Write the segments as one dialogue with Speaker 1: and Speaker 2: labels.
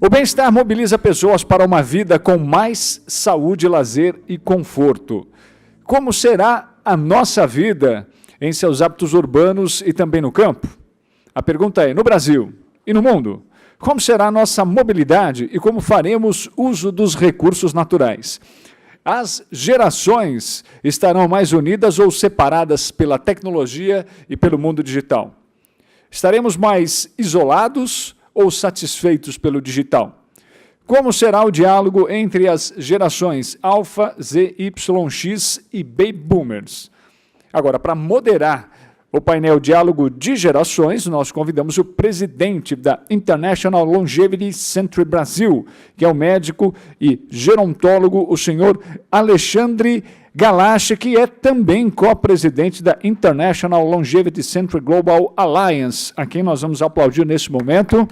Speaker 1: O bem-estar mobiliza pessoas para uma vida com mais saúde, lazer e conforto. Como será a nossa vida em seus hábitos urbanos e também no campo? A pergunta é, no Brasil e no mundo, como será a nossa mobilidade e como faremos uso dos recursos naturais? As gerações estarão mais unidas ou separadas pela tecnologia e pelo mundo digital? Estaremos mais isolados ou satisfeitos pelo digital? Como será o diálogo entre as gerações Alpha, Z, Y, X e Baby Boomers? Agora, para moderar o painel Diálogo de Gerações, nós convidamos o presidente da International Longevity Center Brasil, que é o médico e gerontólogo, o senhor Alexandre Galache, que é também co-presidente da International Longevity Center Global Alliance, a quem nós vamos aplaudir nesse momento.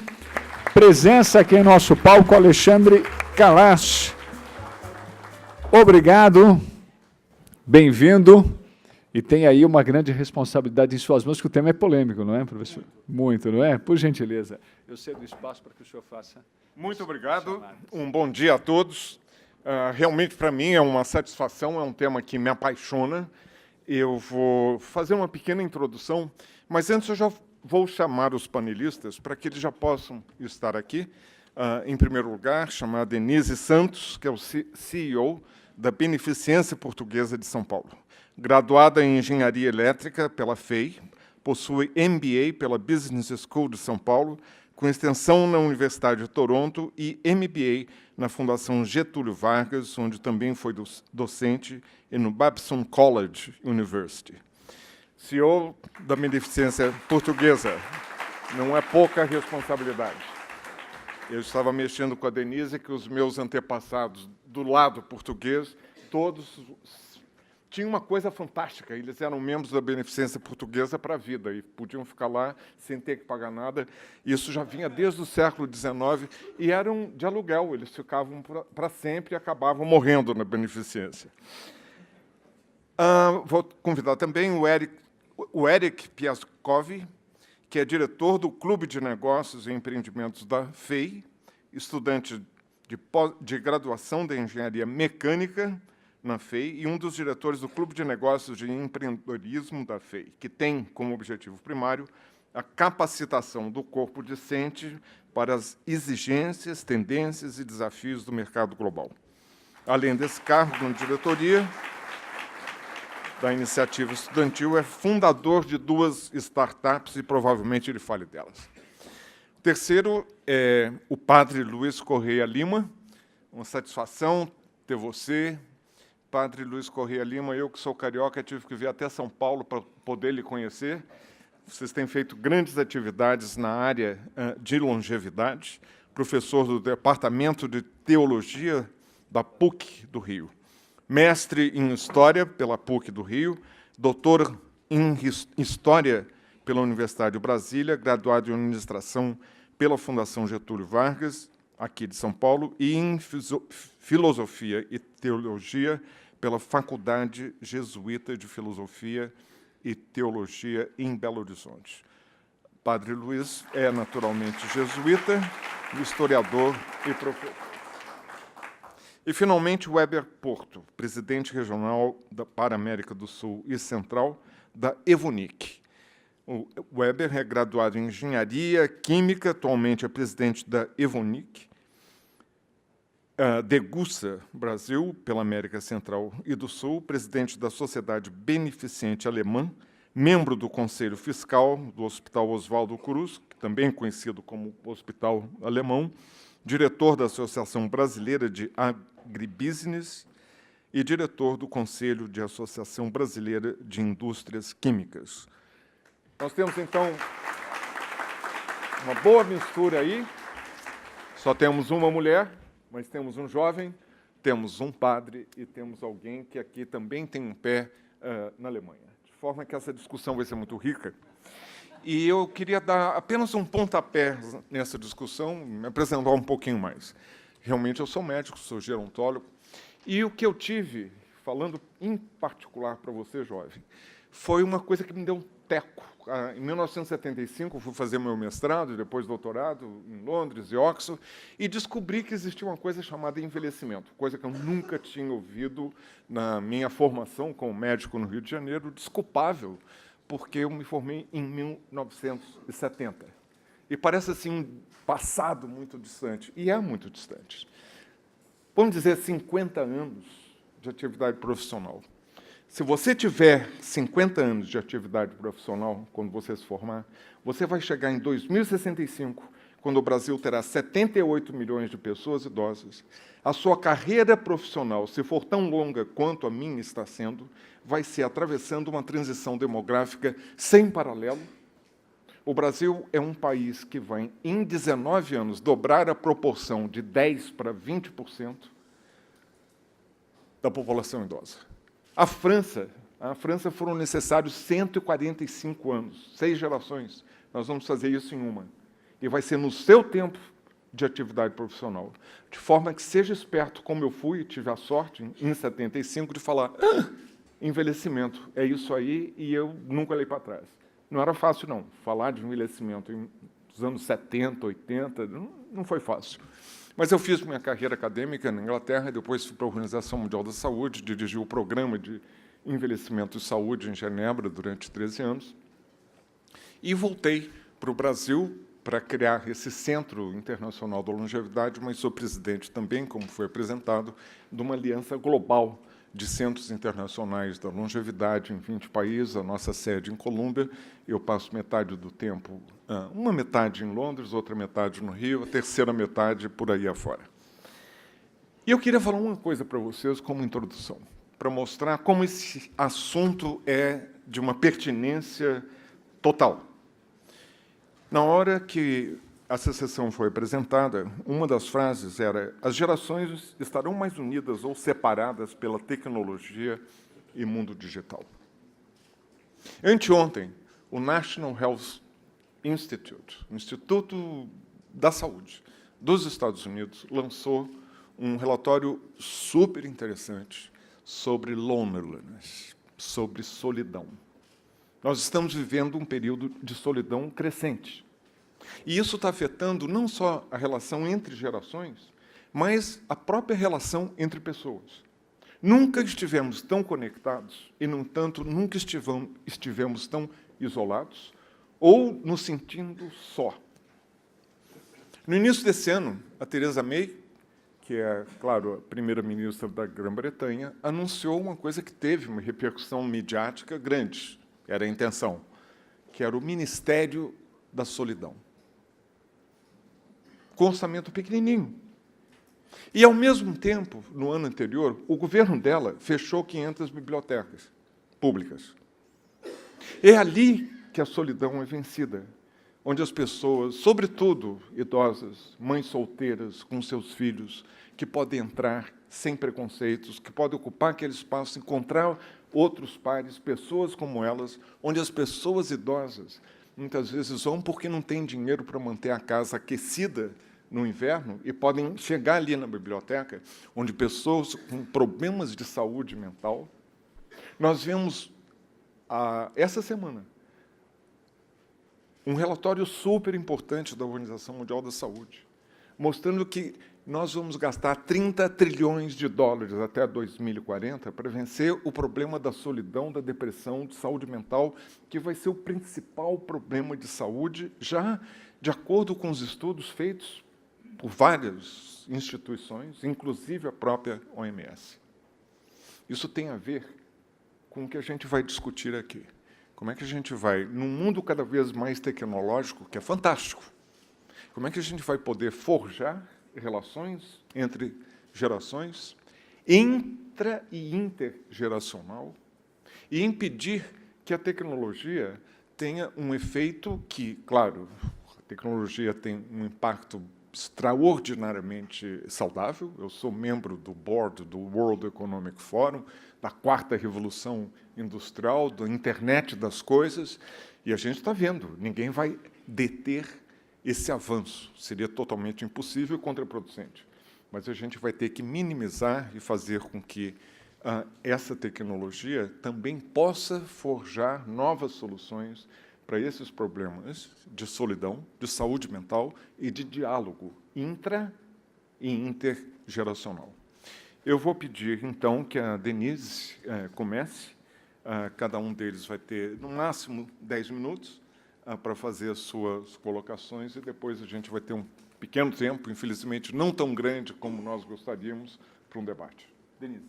Speaker 1: Presença aqui em nosso palco, Alexandre Galache. Obrigado, bem-vindo. E tem aí uma grande responsabilidade em suas mãos, que o tema é polêmico, não é, professor? Muito, não é? Por gentileza, eu cedo espaço para que o senhor faça.
Speaker 2: Muito obrigado. Um bom dia a todos. Realmente, para mim, é uma satisfação, é um tema que me apaixona. Eu vou fazer uma pequena introdução, mas antes eu já vou chamar os panelistas para que eles já possam estar aqui. Em primeiro lugar, chamar a Denise Santos, que é o CEO da Beneficência Portuguesa de São Paulo. Graduada em Engenharia Elétrica pela FEI, possui MBA pela Business School de São Paulo, com extensão na Universidade de Toronto e MBA na Fundação Getúlio Vargas, onde também foi docente, e no Babson College University. CEO da Beneficência Portuguesa. Não é pouca responsabilidade. Eu estava mexendo com a Denise, que os meus antepassados do lado português, todos tinham uma coisa fantástica, eles eram membros da Beneficência Portuguesa para a vida, e podiam ficar lá sem ter que pagar nada. Isso já vinha desde o século XIX, e eram de aluguel, eles ficavam para sempre e acabavam morrendo na Beneficência. Vou convidar também o Eric Piaskov, que é diretor do Clube de Negócios e Empreendimentos da FEI, estudante de graduação de Engenharia Mecânica na FEI e um dos diretores do Clube de Negócios de Empreendedorismo da FEI, que tem como objetivo primário a capacitação do corpo docente para as exigências, tendências e desafios do mercado global. Além desse cargo na diretoria da iniciativa estudantil, é fundador de 2 startups e provavelmente ele fale delas. O terceiro é o padre Luiz Correia Lima. Uma satisfação ter você, Padre Luiz Correia Lima. Eu, que sou carioca, tive que vir até São Paulo para poder lhe conhecer. Vocês têm feito grandes atividades na área de longevidade, professor do Departamento de Teologia da PUC do Rio, mestre em História pela PUC do Rio, doutor em História pela Universidade de Brasília, graduado em Administração pela Fundação Getúlio Vargas, aqui de São Paulo, e em Filosofia e Teologia pela Faculdade Jesuíta de Filosofia e Teologia em Belo Horizonte. Padre Luiz é naturalmente jesuíta, historiador e professor. E, finalmente, Weber Porto, presidente regional para a América do Sul e Central da Evonik. O Weber é graduado em Engenharia Química, atualmente é presidente da Evonik, Degussa Brasil, pela América Central e do Sul, presidente da Sociedade Beneficente Alemã, membro do Conselho Fiscal do Hospital Oswaldo Cruz, também conhecido como Hospital Alemão, diretor da Associação Brasileira de Agribusiness e diretor do Conselho de Associação Brasileira de Indústrias Químicas. Nós temos, então, uma boa mistura aí. Só temos uma mulher, mas temos um jovem, temos um padre e temos alguém que aqui também tem um pé na Alemanha. De forma que essa discussão vai ser muito rica. E eu queria dar apenas um pontapé nessa discussão, me apresentar um pouquinho mais. Realmente, eu sou médico, sou gerontólogo, e o que eu tive, falando em particular para você, jovem, foi uma coisa que me deu teco. Em 1975, fui fazer meu mestrado e depois doutorado em Londres e Oxford, e descobri que existia uma coisa chamada envelhecimento, coisa que eu nunca tinha ouvido na minha formação como médico no Rio de Janeiro, desculpável, porque eu me formei em 1970. E parece assim um passado muito distante, e é muito distante. Vamos dizer 50 anos de atividade profissional. Se você tiver 50 anos de atividade profissional, quando você se formar, você vai chegar em 2065, quando o Brasil terá 78 milhões de pessoas idosas. A sua carreira profissional, se for tão longa quanto a minha está sendo, vai ser atravessando uma transição demográfica sem paralelo. O Brasil é um país que vai, em 19 anos, dobrar a proporção de 10% para 20% da população idosa. A França foram necessários 145 anos, 6 gerações. Nós vamos fazer isso em uma. E vai ser no seu tempo de atividade profissional. De forma que seja esperto, como eu fui, tive a sorte, em 75, de falar envelhecimento, é isso aí, e eu nunca olhei para trás. Não era fácil, não. Falar de envelhecimento nos anos 70, 80, não foi fácil. Mas eu fiz minha carreira acadêmica na Inglaterra, depois fui para a Organização Mundial da Saúde, dirigi o programa de envelhecimento e saúde em Genebra durante 13 anos, e voltei para o Brasil para criar esse Centro Internacional da Longevidade, mas sou presidente também, como foi apresentado, de uma aliança global de centros internacionais da longevidade em 20 países, a nossa sede em Colômbia. Eu passo metade do tempo, uma metade em Londres, outra metade no Rio, a terceira metade por aí afora. E eu queria falar uma coisa para vocês como introdução, para mostrar como esse assunto é de uma pertinência total. Na hora que essa sessão foi apresentada, uma das frases era: as gerações estarão mais unidas ou separadas pela tecnologia e mundo digital. Anteontem, o National Health Institute, o Instituto da Saúde dos Estados Unidos, lançou um relatório super interessante sobre loneliness, sobre solidão. Nós estamos vivendo um período de solidão crescente. E isso está afetando não só a relação entre gerações, mas a própria relação entre pessoas. Nunca estivemos tão conectados e, no entanto, nunca estivemos tão isolados ou nos sentindo só. No início desse ano, a Theresa May, que é, claro, a primeira-ministra da Grã-Bretanha, anunciou uma coisa que teve uma repercussão midiática grande, era a intenção, que era o Ministério da Solidão, com orçamento pequenininho. E, ao mesmo tempo, no ano anterior, o governo dela fechou 500 bibliotecas públicas. É ali que a solidão é vencida, onde as pessoas, sobretudo idosas, mães solteiras com seus filhos, que podem entrar sem preconceitos, que podem ocupar aquele espaço, encontrar outros pares, pessoas como elas, onde as pessoas idosas muitas vezes vão porque não têm dinheiro para manter a casa aquecida no inverno e podem chegar ali na biblioteca, onde pessoas com problemas de saúde mental. Nós vemos, essa semana, um relatório super importante da Organização Mundial da Saúde, mostrando que nós vamos gastar 30 trilhões de dólares até 2040 para vencer o problema da solidão, da depressão, de saúde mental, que vai ser o principal problema de saúde, já de acordo com os estudos feitos por várias instituições, inclusive a própria OMS. Isso tem a ver com o que a gente vai discutir aqui. Como é que a gente vai, num mundo cada vez mais tecnológico, que é fantástico, como é que a gente vai poder forjar relações entre gerações, intra- e intergeracional, e impedir que a tecnologia tenha um efeito que, claro, a tecnologia tem um impacto extraordinariamente saudável. Eu sou membro do board do World Economic Forum, da quarta revolução industrial, da internet das coisas, e a gente está vendo, ninguém vai deter esse avanço. Seria totalmente impossível e contraproducente. Mas a gente vai ter que minimizar e fazer com que essa tecnologia também possa forjar novas soluções para esses problemas de solidão, de saúde mental e de diálogo intra e intergeracional. Eu vou pedir, então, que a Denise comece. Cada um deles vai ter, no máximo, 10 minutos para fazer as suas colocações, e depois a gente vai ter um pequeno tempo, infelizmente não tão grande como nós gostaríamos, para um debate. Denise.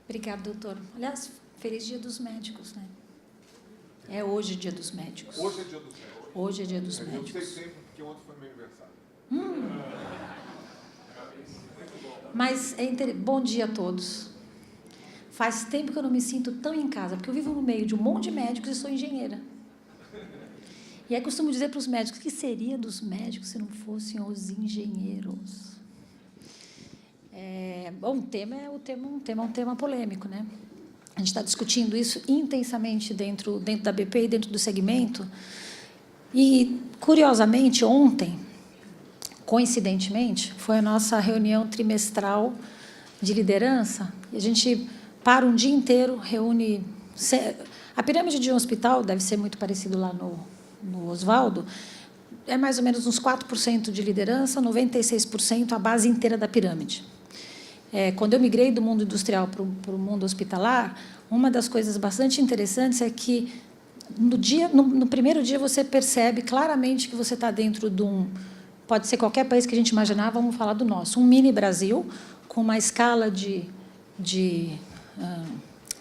Speaker 3: Obrigada, doutor. Aliás, feliz Dia dos Médicos, né? É hoje Dia dos Médicos.
Speaker 2: Hoje é Dia dos Médicos.
Speaker 3: Hoje é Dia dos Médicos.
Speaker 2: Eu sei sempre, porque ontem foi meu aniversário.
Speaker 3: Mas bom dia a todos. Faz tempo que eu não me sinto tão em casa, porque eu vivo no meio de um monte de médicos e sou engenheira. E aí costumo dizer para os médicos, o que seria dos médicos se não fossem os engenheiros? Bom, o tema é um tema polêmico, né? A gente está discutindo isso intensamente dentro da BP e dentro do segmento. E, curiosamente, ontem, coincidentemente, foi a nossa reunião trimestral de liderança. E a gente para um dia inteiro, reúne... A pirâmide de um hospital deve ser muito parecido lá no Oswaldo, é mais ou menos uns 4% de liderança, 96% a base inteira da pirâmide. Quando eu migrei do mundo industrial para o mundo hospitalar, uma das coisas bastante interessantes é que, no primeiro dia, você percebe claramente que você está dentro de um... Pode ser qualquer país que a gente imaginar, vamos falar do nosso. Um mini Brasil, com uma escala de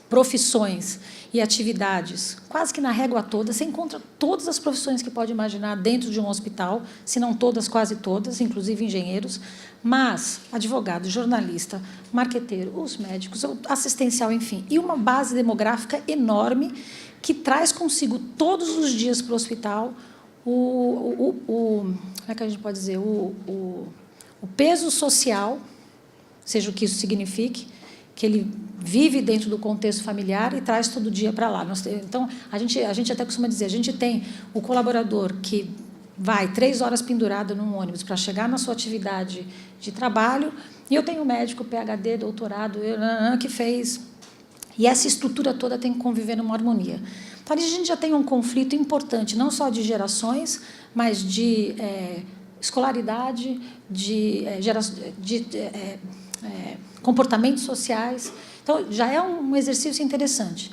Speaker 3: profissões e atividades quase que na régua toda. Você encontra todas as profissões que pode imaginar dentro de um hospital, se não todas, quase todas, inclusive engenheiros, mas advogado, jornalista, marqueteiro, os médicos, assistencial, enfim, e uma base demográfica enorme que traz consigo todos os dias para o hospital como é que a gente pode dizer, o peso social, seja o que isso signifique, que ele vive dentro do contexto familiar e traz todo dia para lá. Então, a gente até costuma dizer, a gente tem o colaborador que vai 3 horas pendurado num ônibus para chegar na sua atividade de trabalho, e eu tenho um médico, PhD, doutorado, que fez... E essa estrutura toda tem que conviver numa harmonia. Então, a gente já tem um conflito importante, não só de gerações, mas de escolaridade, de comportamentos sociais. Então, já é um exercício interessante.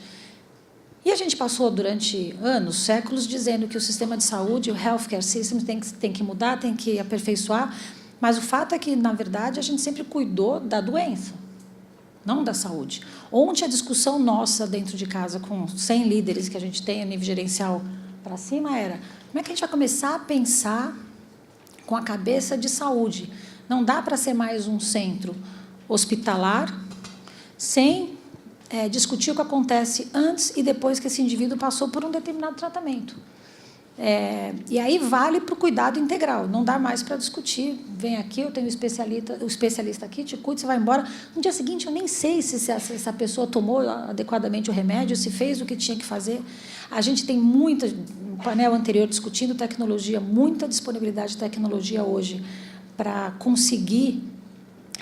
Speaker 3: E a gente passou, durante anos, séculos, dizendo que o sistema de saúde, o healthcare system, tem que mudar, tem que aperfeiçoar, mas o fato é que, na verdade, a gente sempre cuidou da doença, não da saúde. Ontem, a discussão nossa dentro de casa, com 100 líderes que a gente tem a nível gerencial para cima, era como é que a gente vai começar a pensar com a cabeça de saúde. Não dá para ser mais um centro hospitalar sem discutir o que acontece antes e depois que esse indivíduo passou por um determinado tratamento. E aí vale para o cuidado integral, não dá mais para discutir, vem aqui, eu tenho o especialista aqui, te cuida, você vai embora. No dia seguinte, eu nem sei se essa pessoa tomou adequadamente o remédio, se fez o que tinha que fazer. A gente tem muita, no painel anterior discutindo tecnologia, muita disponibilidade de tecnologia hoje para conseguir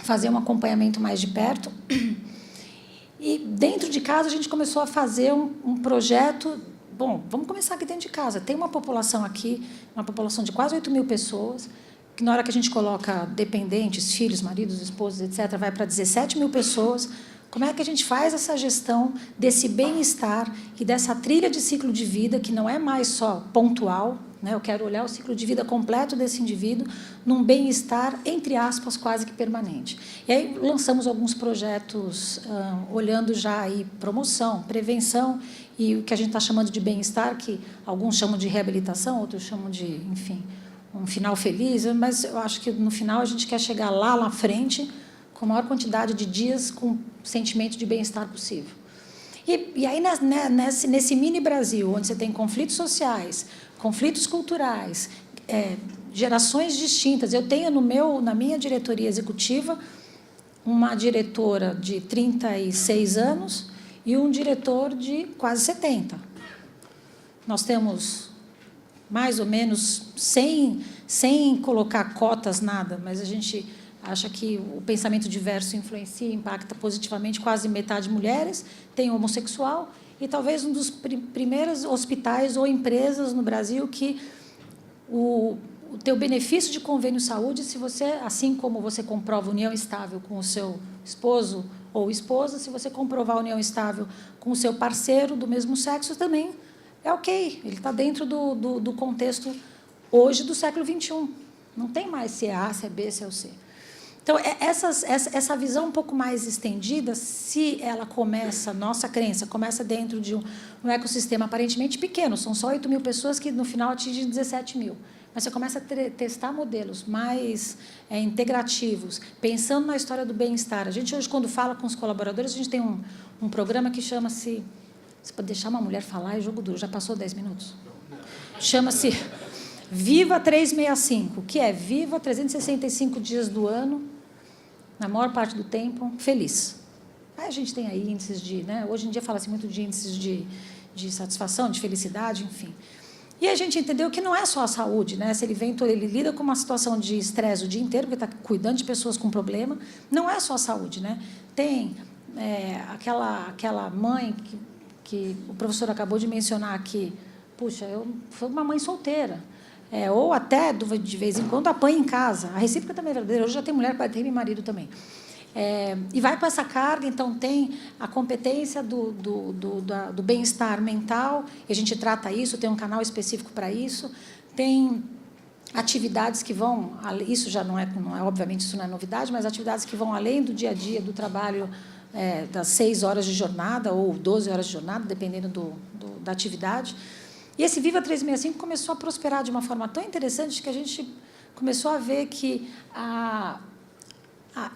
Speaker 3: fazer um acompanhamento mais de perto. E, dentro de casa, a gente começou a fazer um projeto. Bom, vamos começar aqui dentro de casa. Tem uma população aqui, uma população de quase 8.000 pessoas, que, na hora que a gente coloca dependentes, filhos, maridos, esposas, etc., vai para 17.000 pessoas. Como é que a gente faz essa gestão desse bem-estar e dessa trilha de ciclo de vida, que não é mais só pontual, né? Eu quero olhar o ciclo de vida completo desse indivíduo num bem-estar, entre aspas, quase que permanente. E aí lançamos alguns projetos olhando já aí promoção, prevenção e o que a gente está chamando de bem-estar, que alguns chamam de reabilitação, outros chamam de, enfim, um final feliz, mas eu acho que, no final, a gente quer chegar lá na frente com a maior quantidade de dias com sentimento de bem-estar possível. E aí, nesse mini Brasil, onde você tem conflitos sociais, conflitos culturais, gerações distintas, eu tenho na minha diretoria executiva uma diretora de 36 anos e um diretor de quase 70. Nós temos mais ou menos, sem colocar cotas, nada, mas a gente acha que o pensamento diverso influencia, impacta positivamente quase metade mulheres, tem homossexual, e talvez um dos primeiros hospitais ou empresas no Brasil que o teu benefício de convênio saúde, se você, assim como você comprova união estável com o seu esposo ou esposa, se você comprovar união estável com o seu parceiro do mesmo sexo, também é ok. Ele está dentro do contexto, hoje, do século XXI. Não tem mais se é A, se é B, se é o C. Então, essa visão um pouco mais estendida, se ela começa, nossa crença, começa dentro de um ecossistema aparentemente pequeno, são só 8 mil pessoas que, no final, atingem 17 mil. Mas você começa a testar modelos mais integrativos, pensando na história do bem-estar. A gente, hoje, quando fala com os colaboradores, a gente tem um programa que chama-se... Você pode deixar uma mulher falar, é jogo duro, já passou 10 minutos? Chama-se Viva 365, que é viva 365 dias do ano, na maior parte do tempo, feliz. Aí a gente tem aí índices de... Né, hoje em dia fala-se muito de índices de satisfação, de felicidade, enfim. E a gente entendeu que não é só a saúde, né? Se ele lida com uma situação de estresse o dia inteiro, porque está cuidando de pessoas com problema, não é só a saúde, né? Tem aquela mãe que o professor acabou de mencionar aqui, puxa, eu fui uma mãe solteira, ou até, de vez em quando, apanha em casa. A recíproca também é verdadeira. Hoje já tem mulher que tem meu marido também. E vai com essa carga, então tem a competência do bem-estar mental, e a gente trata isso, tem um canal específico para isso, tem atividades que vão, isso já não é, obviamente isso não é novidade, mas atividades que vão além do dia a dia, do trabalho, das 6 horas de jornada ou 12 horas de jornada, dependendo da atividade. E esse Viva 365 começou a prosperar de uma forma tão interessante que a gente começou a ver que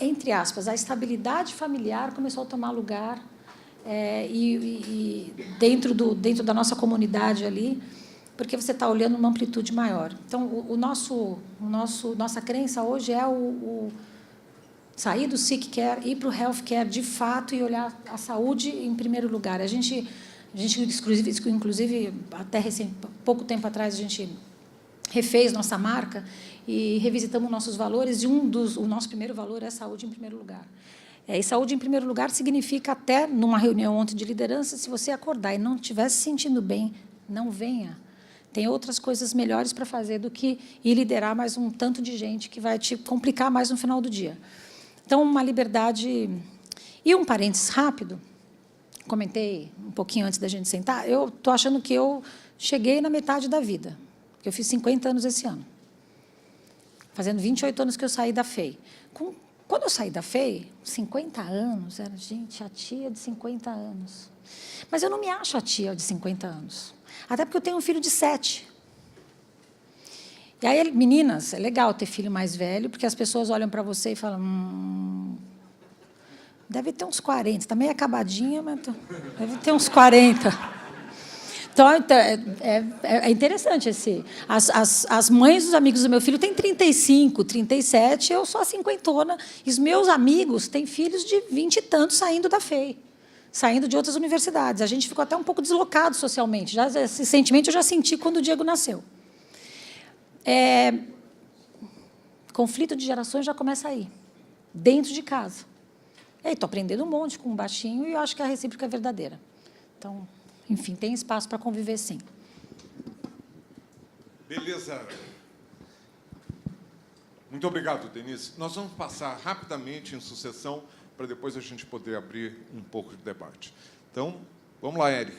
Speaker 3: entre aspas, a estabilidade familiar começou a tomar lugar e dentro da nossa comunidade ali, porque você está olhando uma amplitude maior. Então, nossa crença hoje é sair do sick care, ir para o health care de fato e olhar a saúde em primeiro lugar. A gente inclusive, até pouco tempo atrás, a gente refez nossa marca e revisitamos nossos valores, e o nosso primeiro valor é saúde em primeiro lugar. E saúde em primeiro lugar significa, até numa reunião ontem de liderança, se você acordar e não estiver se sentindo bem, não venha. Tem outras coisas melhores para fazer do que ir liderar mais um tanto de gente que vai te complicar mais no final do dia. Então, uma liberdade... E um parênteses rápido, comentei um pouquinho antes da gente sentar, eu estou achando que eu cheguei na metade da vida, porque eu fiz 50 anos esse ano. Fazendo 28 anos que eu saí da FEI. Quando eu saí da FEI, 50 anos, era, gente, a tia de 50 anos. Mas eu não me acho a tia de 50 anos. Até porque eu tenho um filho de 7. E aí, meninas, é legal ter filho mais velho, porque as pessoas olham para você e falam, deve ter uns 40, está meio acabadinha, mas deve ter uns 40. Então, é interessante esse... As mães dos amigos do meu filho têm 35, 37, eu sou a cinquentona, e os meus amigos têm filhos de 20 e tantos saindo da FEI, saindo de outras universidades. A gente ficou até um pouco deslocado socialmente. Esse sentimento eu já senti quando o Diego nasceu. Conflito de gerações já começa aí, dentro de casa. E aí, estou aprendendo um monte com um baixinho, e eu acho que a recíproca é verdadeira. Então... Enfim, tem espaço para conviver, sim.
Speaker 2: Beleza. Muito obrigado, Denise. Nós vamos passar rapidamente em sucessão para depois a gente poder abrir um pouco de debate. Então, vamos lá, Eric.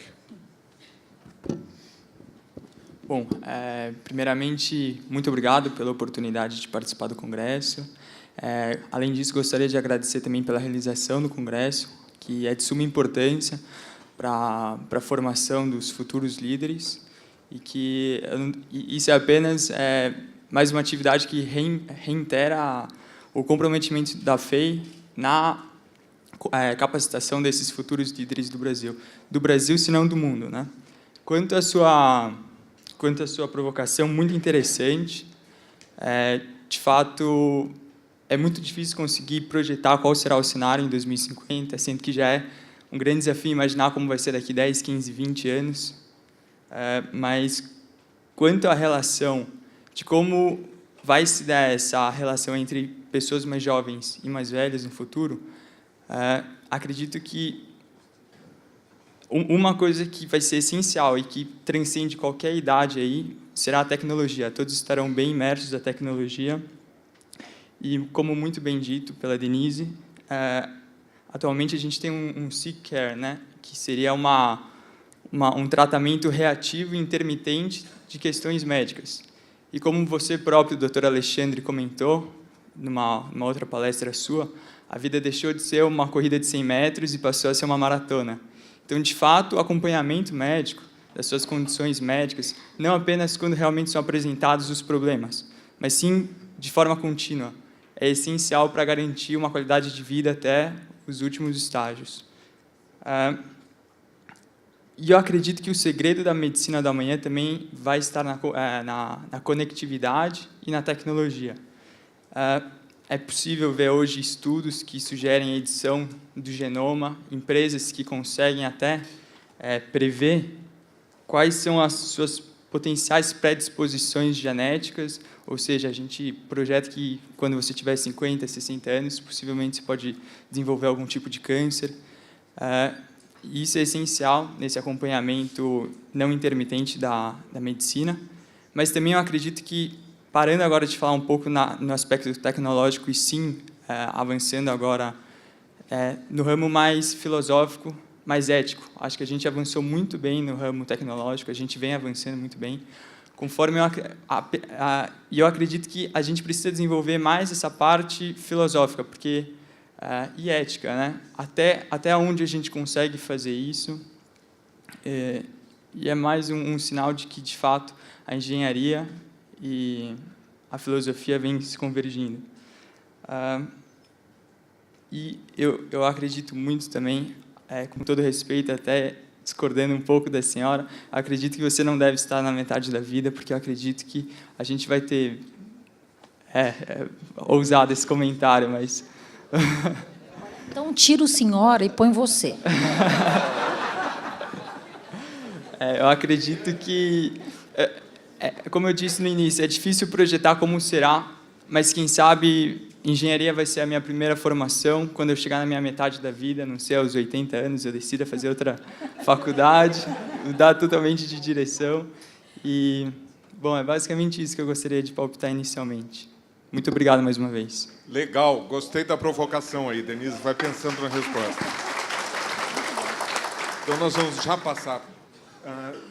Speaker 4: Bom, primeiramente, muito obrigado pela oportunidade de participar do Congresso. Além disso, gostaria de agradecer também pela realização do Congresso, que é de suma importância para a formação dos futuros líderes, e que isso é apenas mais uma atividade que reitera o comprometimento da FEI na capacitação desses futuros líderes do Brasil, se não do mundo, né? Quanto à sua provocação, muito interessante, de fato, é muito difícil conseguir projetar qual será o cenário em 2050, sendo que já é um grande desafio imaginar como vai ser daqui 10, 15, 20 anos. Mas, quanto à relação de como vai se dar essa relação entre pessoas mais jovens e mais velhas no futuro, acredito que uma coisa que vai ser essencial e que transcende qualquer idade aí será a tecnologia. Todos estarão bem imersos na tecnologia. E, como muito bem dito pela Denise, atualmente a gente tem um sick care, né, que seria um tratamento reativo e intermitente de questões médicas. E como você próprio, Dr. Alexandre, comentou, numa outra palestra sua, a vida deixou de ser uma corrida de 100 metros e passou a ser uma maratona. Então, de fato, o acompanhamento médico das suas condições médicas, não apenas quando realmente são apresentados os problemas, mas sim de forma contínua, é essencial para garantir uma qualidade de vida até os últimos estágios. E eu acredito que o segredo da medicina da manhã também vai estar na conectividade e na tecnologia. É possível ver hoje estudos que sugerem a edição do genoma, empresas que conseguem até prever quais são as suas potenciais predisposições genéticas, ou seja, a gente projeta que quando você tiver 50, 60 anos, possivelmente você pode desenvolver algum tipo de câncer. Isso é essencial nesse acompanhamento não intermitente da medicina, mas também eu acredito que, parando agora de falar um pouco no aspecto tecnológico e sim avançando agora no ramo mais filosófico, mais ético. Acho que a gente avançou muito bem no ramo tecnológico, a gente vem avançando muito bem. Conforme eu acredito que a gente precisa desenvolver mais essa parte filosófica, porque e ética, né? Até onde a gente consegue fazer isso, e é mais um sinal de que, de fato, a engenharia e a filosofia vêm se convergindo. E eu acredito muito também, com todo respeito, até discordando um pouco da senhora, acredito que você não deve estar na metade da vida, porque eu acredito que a gente vai ter... ousado esse comentário, mas...
Speaker 3: Então, tira o senhor e põe você.
Speaker 4: Eu acredito que, como eu disse no início, é difícil projetar como será, mas quem sabe engenharia vai ser a minha primeira formação. Quando eu chegar na minha metade da vida, não sei, aos 80 anos, eu decida fazer outra faculdade, mudar totalmente de direção. E, bom, é basicamente isso que eu gostaria de palpitar inicialmente. Muito obrigado mais uma vez.
Speaker 2: Legal, gostei da provocação aí, Denise. Vai pensando na resposta. Então, nós vamos já passar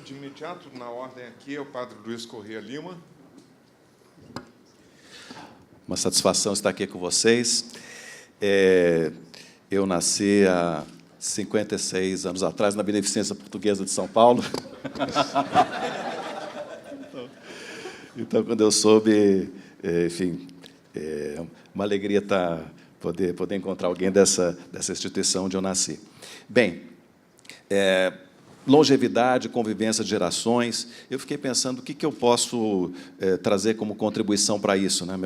Speaker 2: de imediato, na ordem aqui, ao padre Luiz Corrêa Lima.
Speaker 5: Uma satisfação estar aqui com vocês. Eu nasci há 56 anos atrás na Beneficência Portuguesa de São Paulo. Então, quando eu soube, enfim, uma alegria poder encontrar alguém dessa instituição onde eu nasci. Bem, longevidade, convivência de gerações. Eu fiquei pensando o que eu posso trazer como contribuição para isso, né?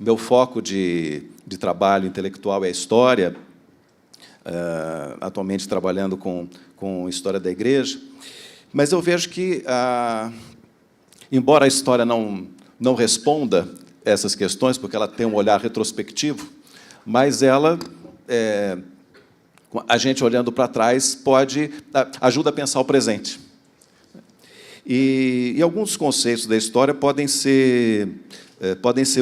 Speaker 5: Meu foco de trabalho intelectual é a história, atualmente trabalhando com história da igreja, mas eu vejo que, embora a história não responda essas questões, porque ela tem um olhar retrospectivo, mas ela, a gente olhando para trás, ajuda a pensar o presente. E alguns conceitos da história podem ser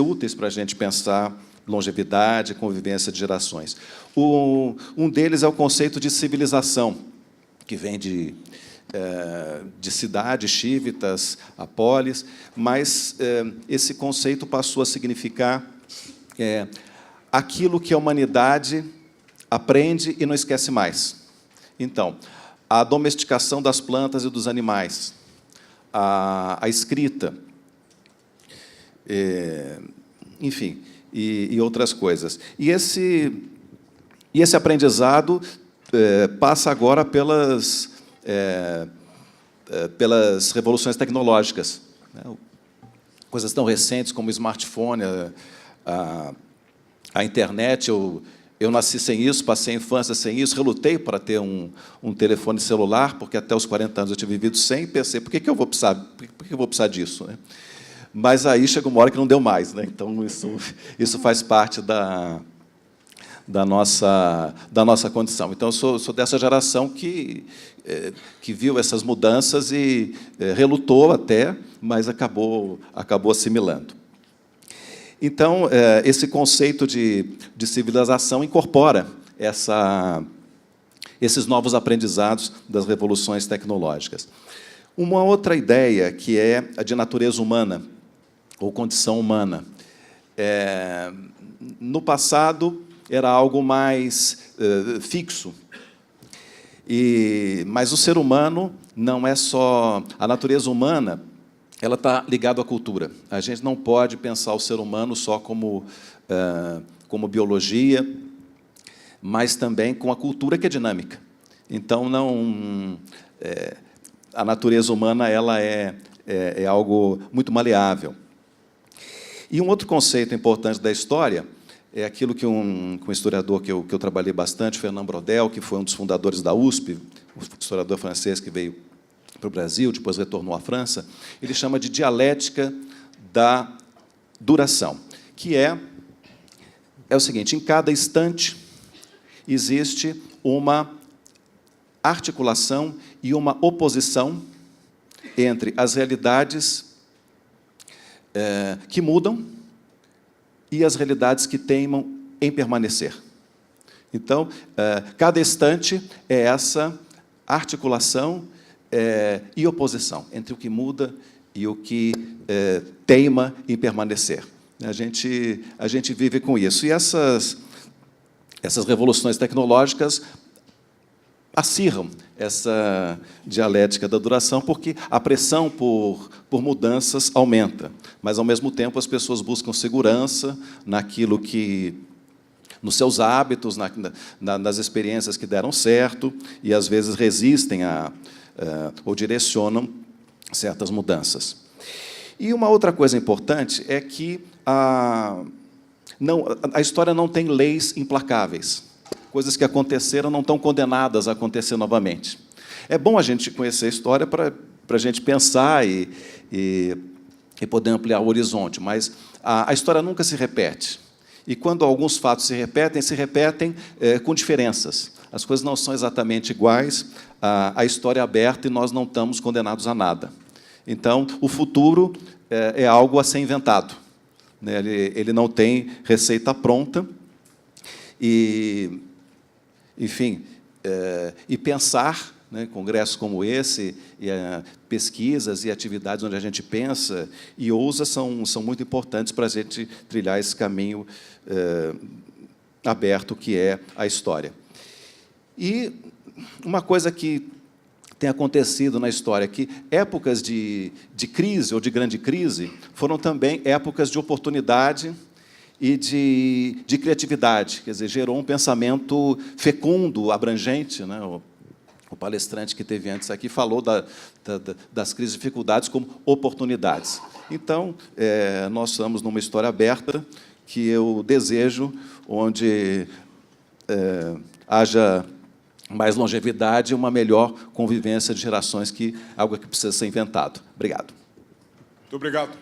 Speaker 5: úteis para a gente pensar longevidade, convivência de gerações. Um deles é o conceito de civilização, que vem de cidades, civitas, a polis, mas esse conceito passou a significar aquilo que a humanidade aprende e não esquece mais. Então, a domesticação das plantas e dos animais, a escrita, enfim, e outras coisas. E esse aprendizado passa agora pelas revoluções tecnológicas, né? Coisas tão recentes como o smartphone, a internet. Eu nasci sem isso, passei a infância sem isso, relutei para ter um telefone celular, porque até os 40 anos eu tinha vivido sem, e pensei, por que eu vou precisar disso, né? Mas aí chegou uma hora que não deu mais, né? Então, isso faz parte da nossa condição. Então, eu sou dessa geração que viu essas mudanças e relutou até, mas acabou assimilando. Então, esse conceito de civilização incorpora esses novos aprendizados das revoluções tecnológicas. Uma outra ideia, que é a de natureza humana, ou condição humana. No passado, era algo mais fixo. Mas o ser humano não é só... A natureza humana, ela está ligada à cultura. A gente não pode pensar o ser humano só como biologia, mas também com a cultura, que é dinâmica. Então, a natureza humana ela é algo muito maleável. E um outro conceito importante da história é aquilo que um historiador que eu trabalhei bastante, Fernand Braudel, que foi um dos fundadores da USP, um historiador francês que veio para o Brasil, depois retornou à França, ele chama de dialética da duração, que é o seguinte: em cada instante existe uma articulação e uma oposição entre as realidades que mudam e as realidades que teimam em permanecer. Então, cada instante é essa articulação e oposição entre o que muda e o que teima em permanecer. A gente vive com isso. E essas revoluções tecnológicas acirram essa dialética da duração, porque a pressão por mudanças aumenta, mas, ao mesmo tempo, as pessoas buscam segurança naquilo nos seus hábitos, nas experiências que deram certo, e, às vezes, resistem ou direcionam certas mudanças. E uma outra coisa importante é que a história não tem leis implacáveis. Coisas que aconteceram não estão condenadas a acontecer novamente. É bom a gente conhecer a história para a gente pensar e poder ampliar o horizonte, mas a história nunca se repete. E, quando alguns fatos se repetem com diferenças. As coisas não são exatamente iguais, a história é aberta e nós não estamos condenados a nada. Então, o futuro é algo a ser inventado, né? Ele não tem receita pronta. Enfim, e pensar, né, congressos como esse, pesquisas e atividades onde a gente pensa e ousa são muito importantes para a gente trilhar esse caminho aberto que é a história. E uma coisa que tem acontecido na história, que épocas de crise ou de grande crise foram também épocas de oportunidade e de criatividade, quer dizer, gerou um pensamento fecundo, abrangente, né? O palestrante que teve antes aqui falou das crises e dificuldades como oportunidades. Então, nós estamos numa história aberta que eu desejo, onde haja mais longevidade e uma melhor convivência de gerações, algo que precisa ser inventado. Obrigado.
Speaker 2: Muito obrigado.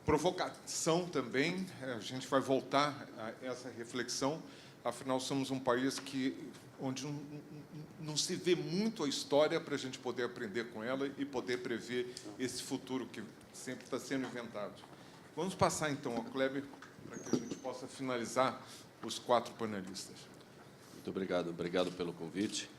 Speaker 2: Provocação também, a gente vai voltar a essa reflexão, afinal, somos um país onde não se vê muito a história para a gente poder aprender com ela e poder prever esse futuro que sempre está sendo inventado. Vamos passar, então, ao Kleber, para que a gente possa finalizar os 4 panelistas.
Speaker 6: Muito obrigado pelo convite.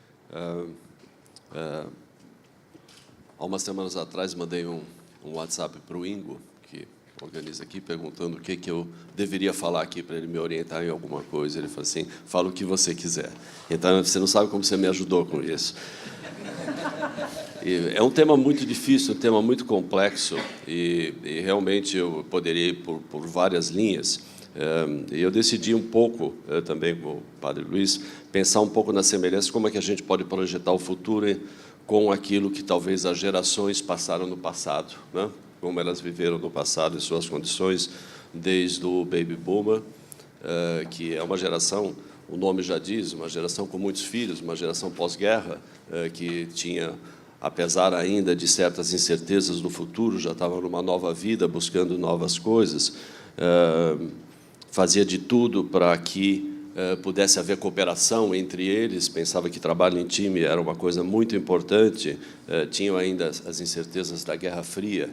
Speaker 6: Há umas semanas atrás, mandei um WhatsApp para o Ingo, que organiza aqui, perguntando o que eu deveria falar aqui para ele me orientar em alguma coisa. Ele falou assim: fala o que você quiser. Então, você não sabe como você me ajudou com isso. E é um tema muito difícil, um tema muito complexo, e realmente eu poderia ir por várias linhas. E eu decidi um pouco, também com o Padre Luiz, pensar um pouco nas semelhanças, como é que a gente pode projetar o futuro com aquilo que talvez as gerações passaram no passado, né? Como elas viveram no passado e suas condições, desde o Baby Boomer, que é uma geração, o nome já diz, uma geração com muitos filhos, uma geração pós-guerra, que tinha apesar ainda de certas incertezas do futuro, já estavam numa nova vida, buscando novas coisas, fazia de tudo para que pudesse haver cooperação entre eles, pensava que trabalho em time era uma coisa muito importante, tinham ainda as incertezas da Guerra Fria,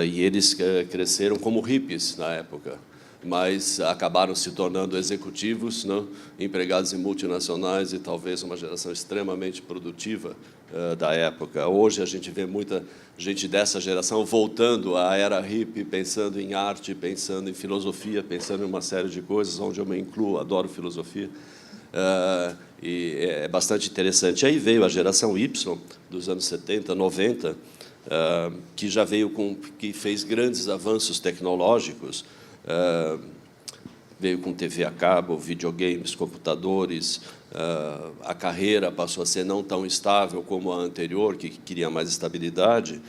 Speaker 6: e eles cresceram como hippies na época, mas acabaram se tornando executivos, não? Empregados em multinacionais e talvez uma geração extremamente produtiva da época. Hoje a gente vê muita gente dessa geração voltando à era hippie, pensando em arte, pensando em filosofia, pensando em uma série de coisas, onde eu me incluo, adoro filosofia, e é bastante interessante. Aí veio a geração Y, dos anos 70, 90, que já veio que fez grandes avanços tecnológicos, veio com TV a cabo, videogames, computadores, a carreira passou a ser não tão estável como a anterior, que queria mais estabilidade,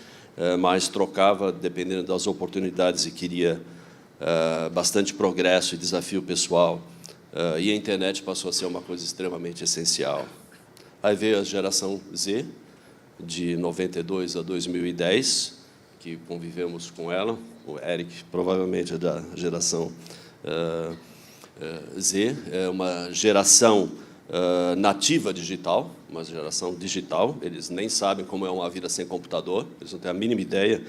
Speaker 6: mas trocava dependendo das oportunidades e queria bastante progresso e desafio pessoal. E a internet passou a ser uma coisa extremamente essencial. Aí veio a geração Z, de 92 a 2010, que convivemos com ela. O Eric provavelmente é da geração Z, é uma geração nativa digital, uma geração digital. Eles nem sabem como é uma vida sem computador, eles não têm a mínima ideia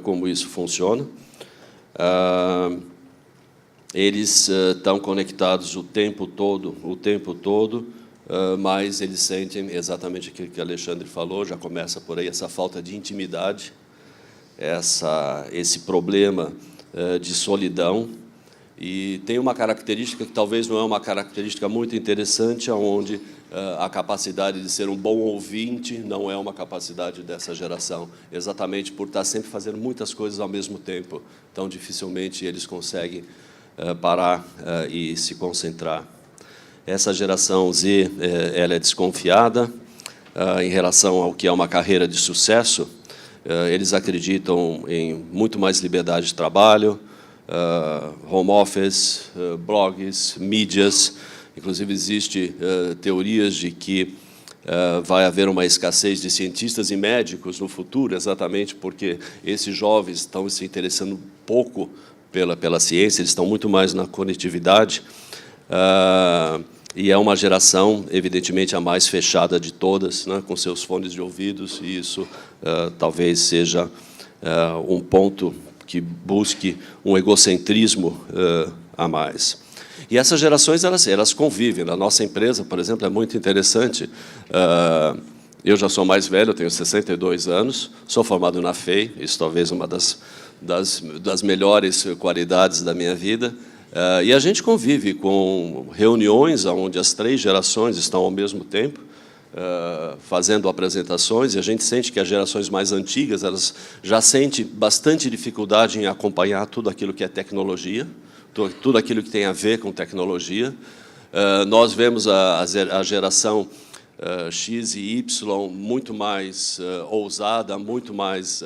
Speaker 6: como isso funciona. Eles estão conectados o tempo todo, mas eles sentem exatamente aquilo que Alexandre falou, já começa por aí, essa falta de intimidade, esse problema de solidão, e tem uma característica que talvez não é uma característica muito interessante, onde a capacidade de ser um bom ouvinte não é uma capacidade dessa geração, exatamente por estar sempre fazendo muitas coisas ao mesmo tempo, então dificilmente eles conseguem parar e se concentrar. Essa geração Z, ela é desconfiada em relação ao que é uma carreira de sucesso. Eles acreditam em muito mais liberdade de trabalho, home office, blogs, mídias. Inclusive, existem teorias de que vai haver uma escassez de cientistas e médicos no futuro, exatamente porque esses jovens estão se interessando pouco pela ciência, eles estão muito mais na conectividade. E é uma geração, evidentemente, a mais fechada de todas, né, com seus fones de ouvidos, e isso talvez seja um ponto que busque um egocentrismo a mais. E essas gerações, elas convivem. Na nossa empresa, por exemplo, é muito interessante. Eu já sou mais velho, eu tenho 62 anos, sou formado na FEI, isso talvez uma das melhores qualidades da minha vida. E a gente convive com reuniões onde as 3 gerações estão ao mesmo tempo, fazendo apresentações, e a gente sente que as gerações mais antigas elas já sentem bastante dificuldade em acompanhar tudo aquilo que é tecnologia, tudo aquilo que tem a ver com tecnologia. Nós vemos a geração X e Y muito mais ousada, muito mais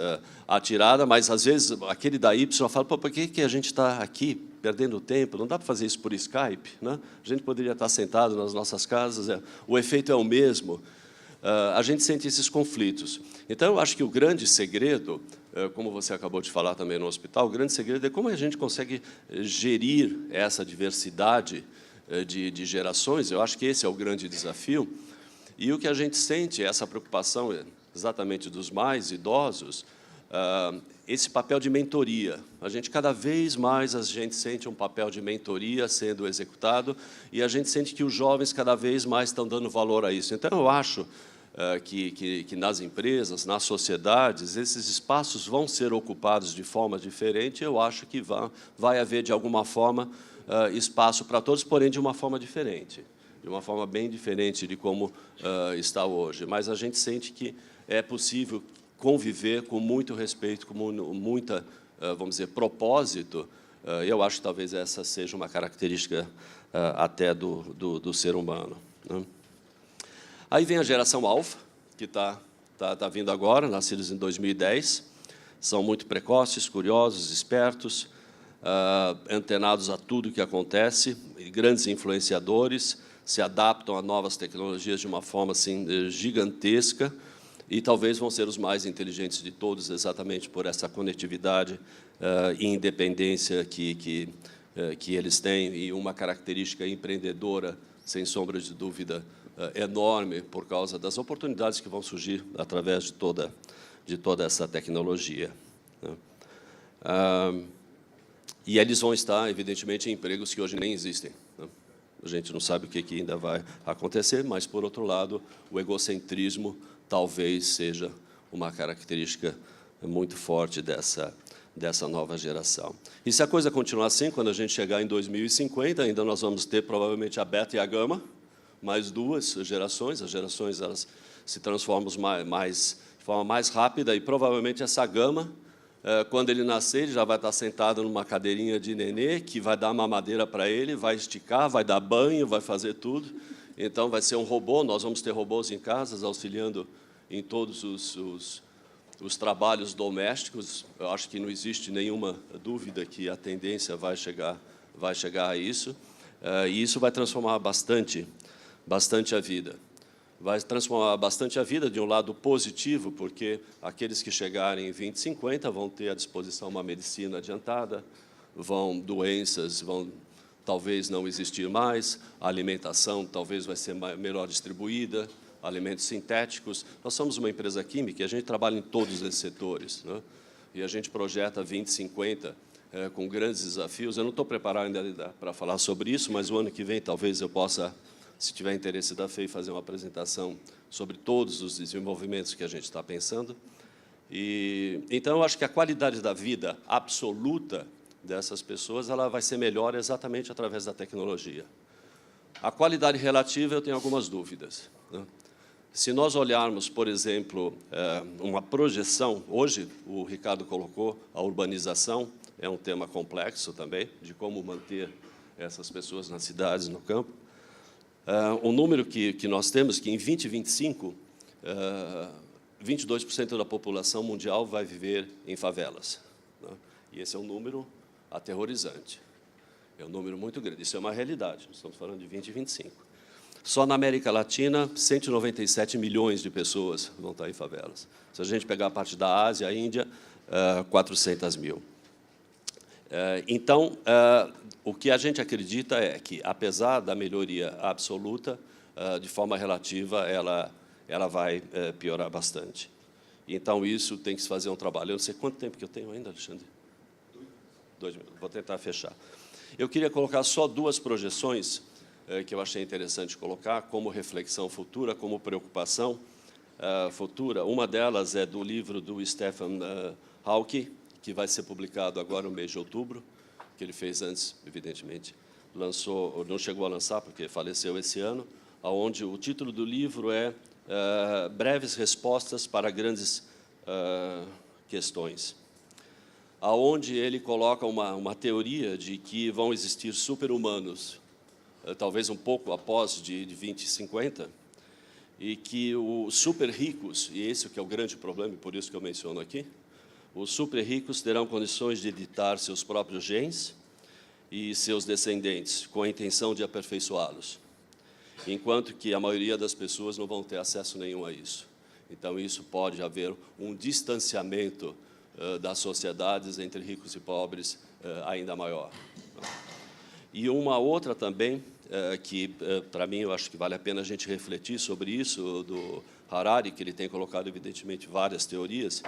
Speaker 6: atirada, mas, às vezes, aquele da Y fala, por que a gente está aqui perdendo tempo? Não dá para fazer isso por Skype, né? A gente poderia estar sentado nas nossas casas, o efeito é o mesmo. A gente sente esses conflitos. Então, eu acho que o grande segredo, como você acabou de falar também no hospital, o grande segredo é como a gente consegue gerir essa diversidade de gerações. Eu acho que esse é o grande desafio. E o que a gente sente, essa preocupação exatamente dos mais idosos, esse papel de mentoria. Cada vez mais a gente sente um papel de mentoria sendo executado, e a gente sente que os jovens cada vez mais estão dando valor a isso. Então, eu acho que nas empresas, nas sociedades, esses espaços vão ser ocupados de forma diferente. Eu acho que vai haver, de alguma forma, espaço para todos, porém de uma forma diferente, de uma forma bem diferente de como está hoje. Mas a gente sente que é possível conviver com muito respeito, com muita, vamos dizer, propósito. Eu acho que talvez essa seja uma característica até do ser humano, né? Aí vem a geração Alpha, que está vindo agora, nascidos em 2010. São muito precoces, curiosos, espertos, antenados a tudo que acontece, grandes influenciadores, se adaptam a novas tecnologias de uma forma assim, gigantesca. e talvez vão ser os mais inteligentes de todos, exatamente por essa conectividade e independência que eles têm, e uma característica empreendedora, sem sombra de dúvida, enorme, por causa das oportunidades que vão surgir através de toda essa tecnologia, né? E eles vão estar, evidentemente, em empregos que hoje nem existem, né? A gente não sabe o que ainda vai acontecer, mas, por outro lado, o egocentrismo talvez seja uma característica muito forte dessa nova geração. E se a coisa continuar assim, quando a gente chegar em 2050, ainda nós vamos ter, provavelmente, a beta e a gama, mais duas gerações. As gerações elas se transformam de forma mais rápida, e provavelmente essa gama, quando ele nascer, ele já vai estar sentado numa cadeirinha de nenê, que vai dar mamadeira para ele, vai esticar, vai dar banho, vai fazer tudo. Então, vai ser um robô. Nós vamos ter robôs em casas, auxiliando em todos os trabalhos domésticos. Eu acho que não existe nenhuma dúvida que a tendência vai chegar a isso. E isso vai transformar bastante a vida. Vai transformar bastante a vida de um lado positivo, porque aqueles que chegarem em 2050 vão ter à disposição uma medicina adiantada, doenças vão talvez não existir mais, a alimentação talvez vai ser melhor distribuída, alimentos sintéticos. Nós somos uma empresa química e a gente trabalha em todos esses setores, né? E a gente projeta 2050 com grandes desafios. Eu não estou preparado ainda para falar sobre isso, mas o ano que vem talvez eu possa, se tiver interesse da FEI, fazer uma apresentação sobre todos os desenvolvimentos que a gente está pensando. Então, eu acho que a qualidade da vida absoluta dessas pessoas ela vai ser melhor exatamente através da tecnologia. A qualidade relativa, eu tenho algumas dúvidas, né? Se nós olharmos, por exemplo, uma projeção, hoje o Ricardo colocou, a urbanização é um tema complexo também, de como manter essas pessoas nas cidades, no campo. O número que nós temos, que em 2025, 22% da população mundial vai viver em favelas, né? E esse é um número aterrorizante, é um número muito grande, isso é uma realidade, nós estamos falando de 2025. Só na América Latina, 197 milhões de pessoas vão estar em favelas. Se a gente pegar a parte da Ásia, a Índia, 400 mil. Então, o que a gente acredita é que, apesar da melhoria absoluta, de forma relativa, ela vai piorar bastante. Então, isso tem que se fazer um trabalho. Eu não sei quanto tempo que eu tenho ainda, Alexandre? 2 minutos. Vou tentar fechar. Eu queria colocar só duas projeções que eu achei interessante colocar como reflexão futura, como preocupação futura. Uma delas é do livro do Stephen Hawking, que vai ser publicado agora no mês de outubro, que ele fez antes, evidentemente, lançou, não chegou a lançar porque faleceu esse ano, onde o título do livro é Breves Respostas para Grandes Questões, aonde ele coloca uma teoria de que vão existir super-humanos, talvez um pouco após de 2050, e que os super-ricos, e esse que é o grande problema, e por isso que eu menciono aqui, os super-ricos terão condições de editar seus próprios genes e seus descendentes, com a intenção de aperfeiçoá-los, enquanto que a maioria das pessoas não vão ter acesso nenhum a isso. Então, isso pode haver um distanciamento das sociedades entre ricos e pobres ainda maior. E uma outra também, que, para mim, eu acho que vale a pena a gente refletir sobre isso, do Harari, que ele tem colocado, evidentemente, várias teorias,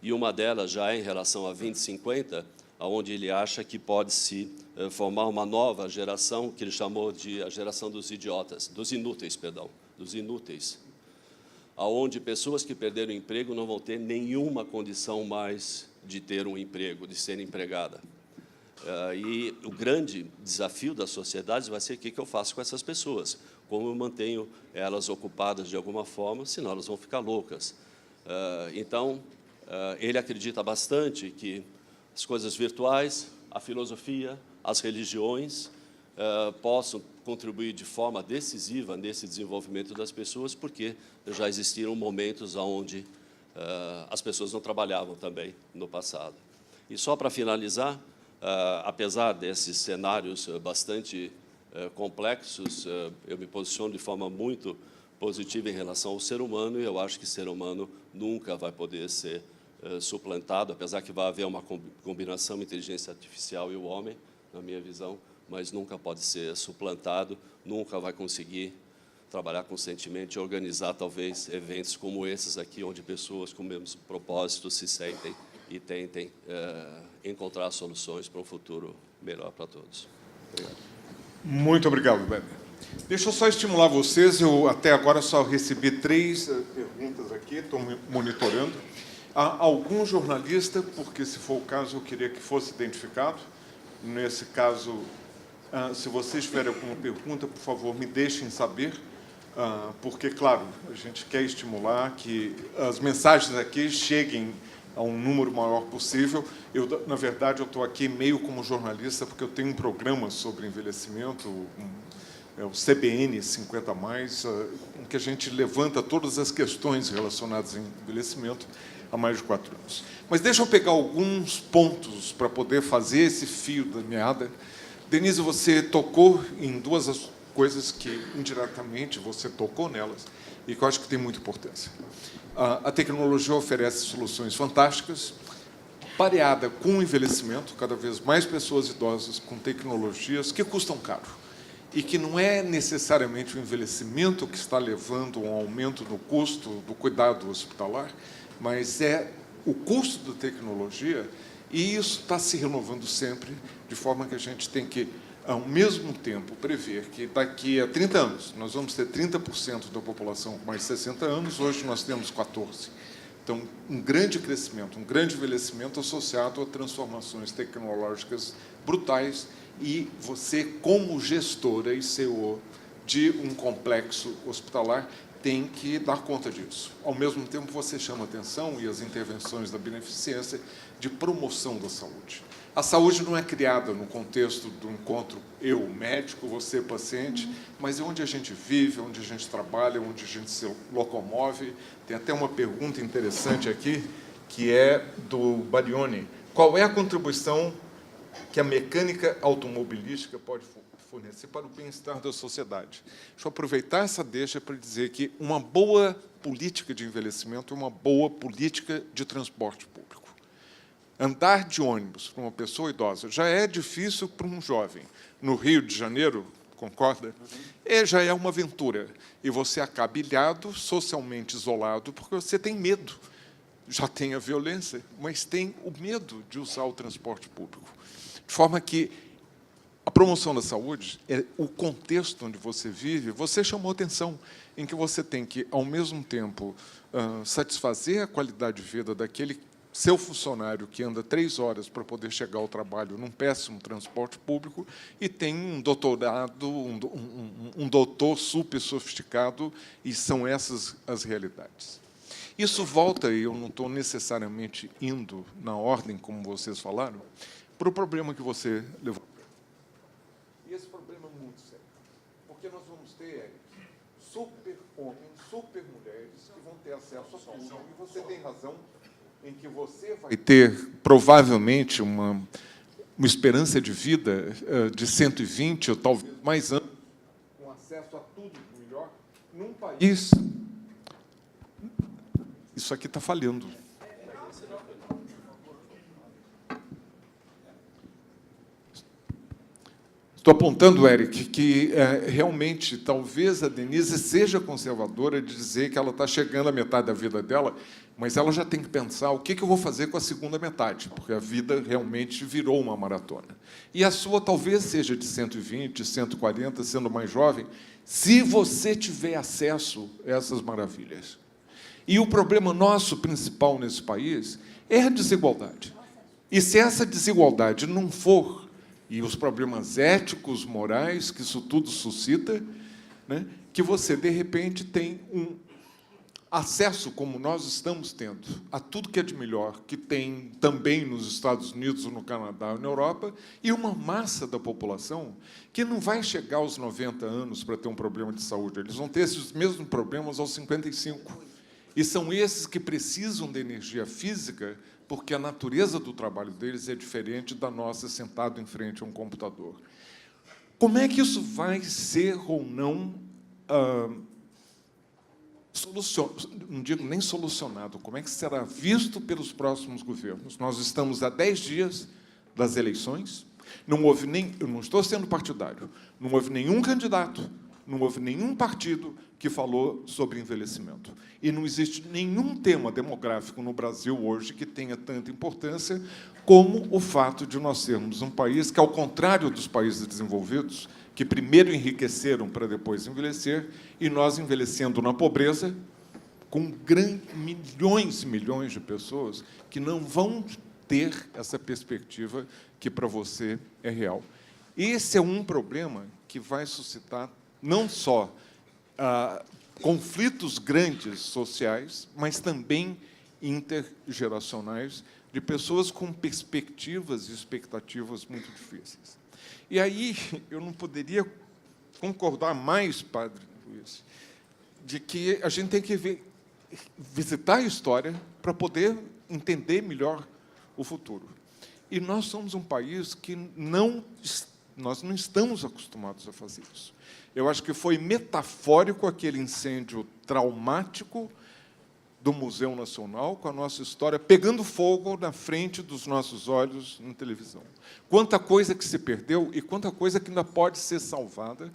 Speaker 6: e uma delas já é em relação a 2050, onde ele acha que pode-se formar uma nova geração, que ele chamou de a geração dos idiotas, dos inúteis, onde pessoas que perderam o emprego não vão ter nenhuma condição mais de ter um emprego, de ser empregada. E o grande desafio das sociedades vai ser o que eu faço com essas pessoas, como eu mantenho elas ocupadas de alguma forma, senão elas vão ficar loucas. Então, ele acredita bastante que as coisas virtuais, a filosofia, as religiões possam contribuir de forma decisiva nesse desenvolvimento das pessoas, porque já existiram momentos onde as pessoas não trabalhavam também no passado. E só para finalizar, apesar desses cenários bastante complexos, eu me posiciono de forma muito positiva em relação ao ser humano, e eu acho que o ser humano nunca vai poder ser suplantado, apesar que vai haver uma combinação entre inteligência artificial e o homem, na minha visão, mas nunca pode ser suplantado, nunca vai conseguir trabalhar conscientemente, organizar, talvez, eventos como esses aqui, onde pessoas com o mesmo propósito se sentem e tentem encontrar soluções para um futuro melhor para todos. Obrigado.
Speaker 2: Muito obrigado, Weber. Deixa eu só estimular vocês. Eu, até agora, só recebi 3 perguntas aqui, estou monitorando. Há algum jornalista, porque, se for o caso, eu queria que fosse identificado. Nesse caso, se vocês tiverem alguma pergunta, por favor, me deixem saber, porque, claro, a gente quer estimular que as mensagens aqui cheguem a um número maior possível. Eu, na verdade, eu estou aqui meio como jornalista, porque eu tenho um programa sobre envelhecimento, o CBN 50+, em que a gente levanta todas as questões relacionadas ao envelhecimento há mais de 4 anos. Mas deixa eu pegar alguns pontos para poder fazer esse fio da meada. Denise, você tocou em 2 coisas que, indiretamente, você tocou nelas e que eu acho que tem muita importância. A tecnologia oferece soluções fantásticas, pareada com o envelhecimento, cada vez mais pessoas idosas com tecnologias que custam caro. E que não é necessariamente o envelhecimento que está levando a um aumento no custo do cuidado hospitalar, mas é o custo da tecnologia, e isso está se renovando sempre, de forma que a gente tem que, ao mesmo tempo, prever que daqui a 30 anos nós vamos ter 30% da população com mais de 60 anos, hoje nós temos 14%. Então, um grande crescimento, um grande envelhecimento associado a transformações tecnológicas brutais, e você, como gestora e CEO de um complexo hospitalar, tem que dar conta disso. Ao mesmo tempo, você chama atenção, e as intervenções da beneficência, de promoção da saúde. A saúde não é criada no contexto do encontro eu, médico, você, paciente, mas é onde a gente vive, onde a gente trabalha, onde a gente se locomove. Tem até uma pergunta interessante aqui, que é do Barioni. Qual é a contribuição que a mecânica automobilística pode fornecer para o bem-estar da sociedade? Deixa eu aproveitar essa deixa para dizer que uma boa política de envelhecimento é uma boa política de transporte público. Andar de ônibus para uma pessoa idosa já é difícil para um jovem. No Rio de Janeiro, concorda? Já é uma aventura. E você acaba ilhado, socialmente isolado, porque você tem medo. Já tem a violência, mas tem o medo de usar o transporte público. De forma que a promoção da saúde é o contexto onde você vive. Você chamou atenção em que você tem que, ao mesmo tempo, satisfazer a qualidade de vida daquele seu funcionário que anda 3 horas para poder chegar ao trabalho num péssimo transporte público e tem um doutorado, um doutor super sofisticado, e são essas as realidades. Isso volta, e eu não estou necessariamente indo na ordem como vocês falaram, para o problema que você levou. E esse problema é muito sério, porque nós vamos ter super homens, super mulheres que vão ter acesso à saúde, e você tem razão em que você vai ter, provavelmente, uma esperança de vida de 120 ou talvez mais anos, com acesso a tudo melhor, num país... Isso aqui está falhando. Estou apontando, Eric, que realmente talvez a Denise seja conservadora de dizer que ela está chegando à metade da vida dela, mas ela já tem que pensar o que eu vou fazer com a segunda metade, porque a vida realmente virou uma maratona. E a sua talvez seja de 120, 140, sendo mais jovem, se você tiver acesso a essas maravilhas. E o problema nosso principal nesse país é a desigualdade. E se essa desigualdade não for, e os problemas éticos, morais, que isso tudo suscita, né, que você, de repente, tem um acesso, como nós estamos tendo, a tudo que é de melhor, que tem também nos Estados Unidos, no Canadá, na Europa, e uma massa da população que não vai chegar aos 90 anos para ter um problema de saúde. Eles vão ter esses mesmos problemas aos 55. E são esses que precisam de energia física, porque a natureza do trabalho deles é diferente da nossa, sentado em frente a um computador. Como é que isso vai ser ou não não digo nem solucionado, como é que será visto pelos próximos governos. Nós estamos a 10 dias das eleições, não houve nem, eu não estou sendo partidário, não houve nenhum candidato, não houve nenhum partido que falou sobre envelhecimento. E não existe nenhum tema demográfico no Brasil hoje que tenha tanta importância como o fato de nós sermos um país que, ao contrário dos países desenvolvidos, que primeiro enriqueceram para depois envelhecer, e nós envelhecendo na pobreza, com milhões e milhões de pessoas que não vão ter essa perspectiva que para você é real. Esse é um problema que vai suscitar não só conflitos grandes sociais, mas também intergeracionais, de pessoas com perspectivas e expectativas muito difíceis. E aí eu não poderia concordar mais, Padre Luiz, de que a gente tem que visitar a história para poder entender melhor o futuro. E nós somos um país que nós não estamos acostumados a fazer isso. Eu acho que foi metafórico aquele incêndio traumático do Museu Nacional, com a nossa história pegando fogo na frente dos nossos olhos na televisão. Quanta coisa que se perdeu e quanta coisa que ainda pode ser salvada.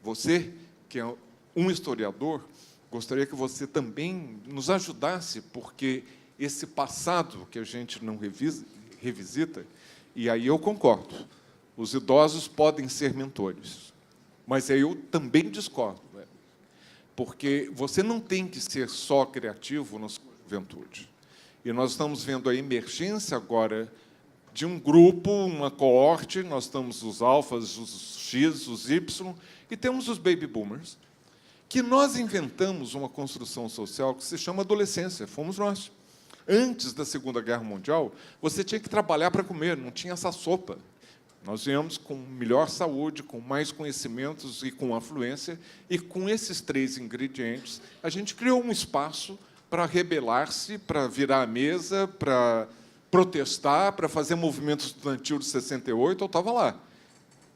Speaker 2: Você, que é um historiador, gostaria que você também nos ajudasse, porque esse passado que a gente não revisita, e aí eu concordo, os idosos podem ser mentores, mas aí eu também discordo, porque você não tem que ser só criativo na sua juventude. E nós estamos vendo a emergência agora de um grupo, uma coorte, nós temos os alfas, os X, os Y, e temos os baby boomers, que nós inventamos uma construção social que se chama adolescência, fomos nós. Antes da Segunda Guerra Mundial, você tinha que trabalhar para comer, não tinha essa sopa. Nós viemos com melhor saúde, com mais conhecimentos e com afluência, e com esses 3 ingredientes, a gente criou um espaço para rebelar-se, para virar a mesa, para protestar, para fazer movimento estudantil de 68, eu estava lá.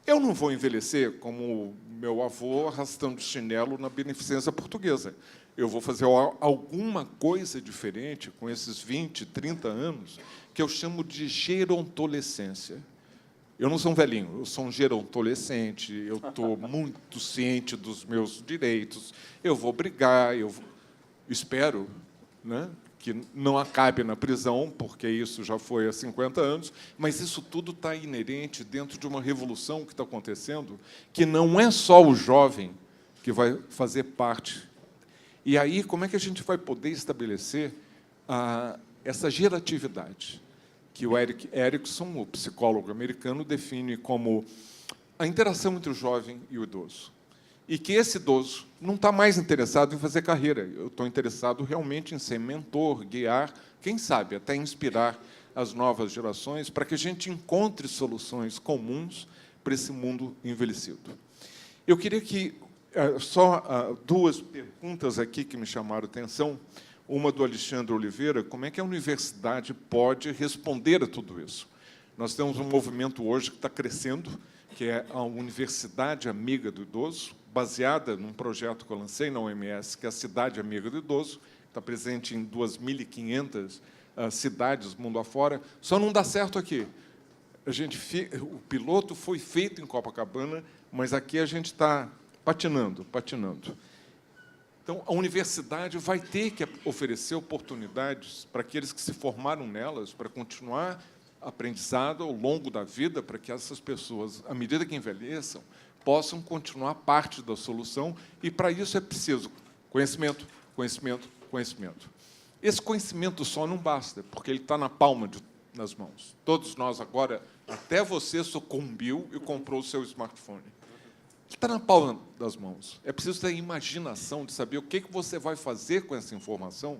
Speaker 2: Eu não vou envelhecer como meu avô arrastando chinelo na beneficência portuguesa. Eu vou fazer alguma coisa diferente com esses 20, 30 anos, que eu chamo de gerontolescência. Eu não sou um velhinho, eu sou um gerontolescente, eu estou muito ciente dos meus direitos, eu vou brigar, espero, né, que não acabe na prisão, porque isso já foi há 50 anos, mas isso tudo está inerente dentro de uma revolução que está acontecendo, que não é só o jovem que vai fazer parte. E aí, como é que a gente vai poder estabelecer essa geratividade? Que o Erik Erikson, o psicólogo americano, define como a interação entre o jovem e o idoso. E que esse idoso não está mais interessado em fazer carreira. Eu estou interessado realmente em ser mentor, guiar, quem sabe até inspirar as novas gerações para que a gente encontre soluções comuns para esse mundo envelhecido. Eu queria que só 2 perguntas aqui que me chamaram a atenção. Uma do Alexandre Oliveira, como é que a universidade pode responder a tudo isso? Nós temos um movimento hoje que está crescendo, que é a Universidade Amiga do Idoso, baseada num projeto que eu lancei na OMS, que é a Cidade Amiga do Idoso, está presente em 2.500 cidades mundo afora, só não dá certo aqui. O piloto foi feito em Copacabana, mas aqui a gente está patinando. Então, a universidade vai ter que oferecer oportunidades para aqueles que se formaram nelas, para continuar aprendizado ao longo da vida, para que essas pessoas, à medida que envelheçam, possam continuar parte da solução, e, para isso, é preciso conhecimento, conhecimento, conhecimento. Esse conhecimento só não basta, porque ele está na palma das mãos. Todos nós, agora, até você sucumbiu e comprou o seu smartphone. Está na palma das mãos. É preciso ter imaginação de saber o que você vai fazer com essa informação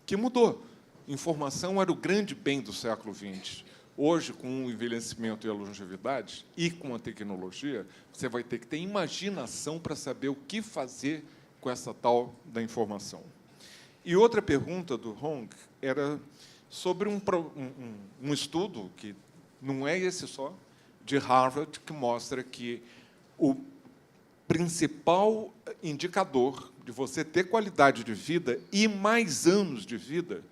Speaker 2: que mudou. Informação era o grande bem do século XX. Hoje, com o envelhecimento e a longevidade, e com a tecnologia, você vai ter que ter imaginação para saber o que fazer com essa tal da informação. E outra pergunta do Hong era sobre um estudo, que não é esse só, de Harvard, que mostra que principal indicador de você ter qualidade de vida e mais anos de vida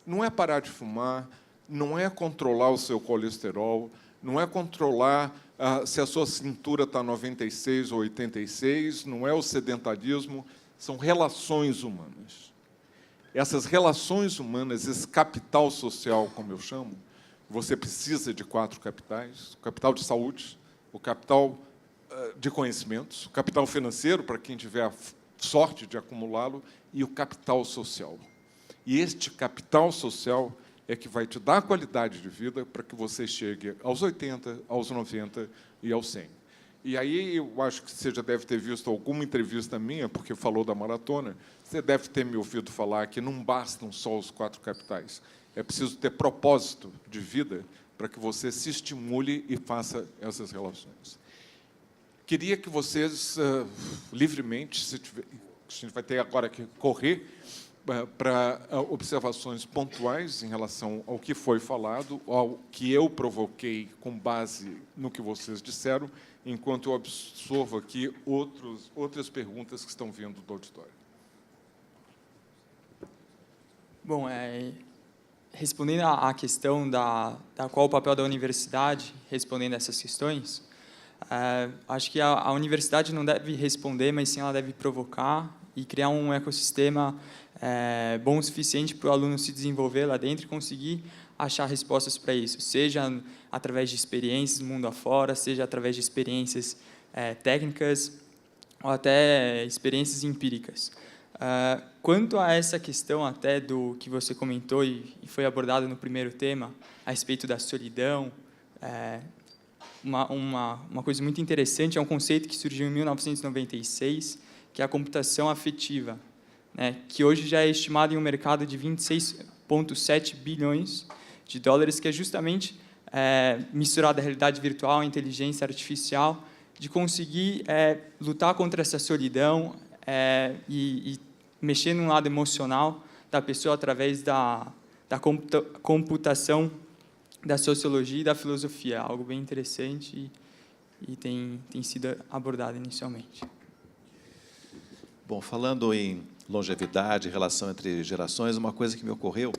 Speaker 2: não é parar de fumar, não é controlar o seu colesterol, não é controlar se a sua cintura está 96 ou 86, não é o sedentarismo, são relações humanas. Essas relações humanas, esse capital social, como eu chamo, você precisa de 4 capitais: o capital de saúde, o capital de conhecimentos, o capital financeiro, para quem tiver a sorte de acumulá-lo, e o capital social. E este capital social é que vai te dar qualidade de vida para que você chegue aos 80, aos 90 e aos 100. E aí, eu acho que você já deve ter visto alguma entrevista minha, porque falou da maratona, você deve ter me ouvido falar que não bastam só os 4 capitais. É preciso ter propósito de vida para que você se estimule e faça essas relações. Queria que vocês, livremente, a gente vai ter agora que correr para observações pontuais em relação ao que foi falado, ao que eu provoquei com base no que vocês disseram, enquanto eu absorvo aqui outras perguntas que estão vindo do auditório.
Speaker 4: Bom, respondendo à questão da qual o papel da universidade, respondendo essas questões, acho que a universidade não deve responder, mas sim ela deve provocar e criar um ecossistema bom o suficiente para o aluno se desenvolver lá dentro e conseguir achar respostas para isso, seja através de experiências mundo afora, seja através de experiências técnicas ou até experiências empíricas. Quanto a essa questão até do que você comentou e foi abordado no primeiro tema, a respeito da solidão, uma coisa muito interessante, é um conceito que surgiu em 1996, que é a computação afetiva, né, que hoje já é estimado em um mercado de 26,7 bilhões de dólares, que é justamente misturada a realidade virtual, a inteligência artificial, de conseguir lutar contra essa solidão e mexer no lado emocional da pessoa através da computação, da sociologia e da filosofia, algo bem interessante e tem sido abordado inicialmente.
Speaker 5: Bom, falando em longevidade, relação entre gerações, uma coisa que me ocorreu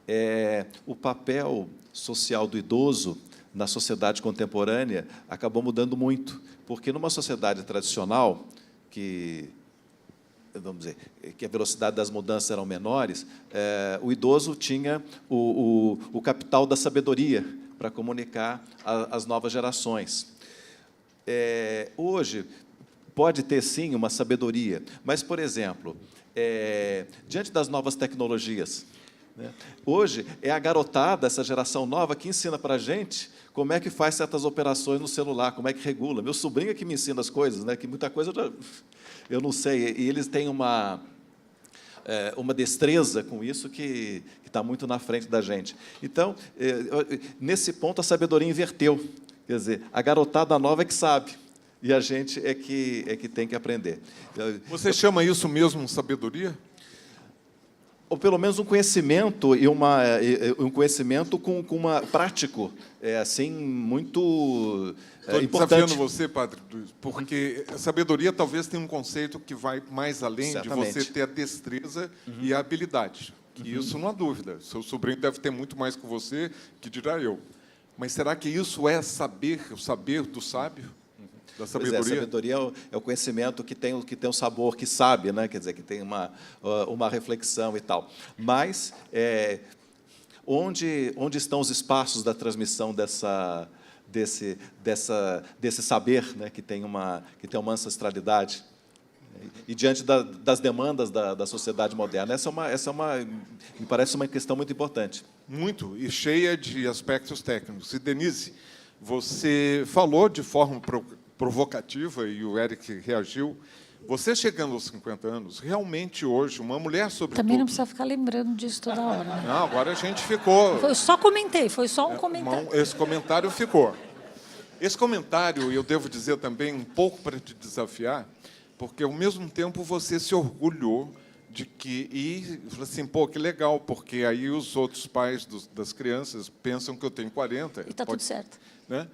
Speaker 5: é o papel social do idoso na sociedade contemporânea acabou mudando muito, porque numa sociedade tradicional, vamos dizer, que a velocidade das mudanças eram menores, o idoso tinha o capital da sabedoria para comunicar às novas gerações. Hoje, pode ter, sim, uma sabedoria, mas, por exemplo, diante das novas tecnologias, né, hoje é a garotada, essa geração nova, que ensina para a gente como é que faz certas operações no celular, como é que regula. Meu sobrinho é que me ensina as coisas, né, que muita coisa eu não sei, e eles têm uma destreza com isso que está muito na frente da gente. Então, nesse ponto, a sabedoria inverteu. Quer dizer, a garotada nova é que sabe, e a gente é que tem que aprender.
Speaker 2: Você chama isso mesmo sabedoria?
Speaker 5: Ou pelo menos um conhecimento e um conhecimento com uma prático, assim, muito importante.
Speaker 2: Estou desafiando você, Padre Luiz, porque a sabedoria talvez tenha um conceito que vai mais além
Speaker 5: Certamente.
Speaker 2: de você ter a destreza e a habilidade. Que isso não há dúvida. Seu sobrinho deve ter muito mais que você, que dirá eu. Mas será que isso é saber, o saber do sábio? Da sabedoria?
Speaker 5: Pois a sabedoria é o conhecimento que tem o sabor, que sabe, né? Quer dizer, que tem uma reflexão e tal. Mas onde estão os espaços da transmissão desse saber, né? que tem uma ancestralidade? E diante das demandas da sociedade moderna, essa me parece uma questão muito importante.
Speaker 2: Muito, e cheia de aspectos técnicos. E, Denise, você falou de forma provocativa, e o Eric reagiu, você chegando aos 50 anos, realmente hoje, uma mulher sobretudo...
Speaker 3: Também não precisa ficar lembrando disso toda hora. Né?
Speaker 2: Não, agora a gente ficou...
Speaker 3: Foi só comentei, foi só um comentário.
Speaker 2: Esse comentário ficou. Esse comentário, eu devo dizer também, um pouco para te desafiar, porque, ao mesmo tempo, você se orgulhou de que... E falou assim, pô, que legal, porque aí os outros pais das crianças pensam que eu tenho 40.
Speaker 3: E está tudo certo.
Speaker 2: Né?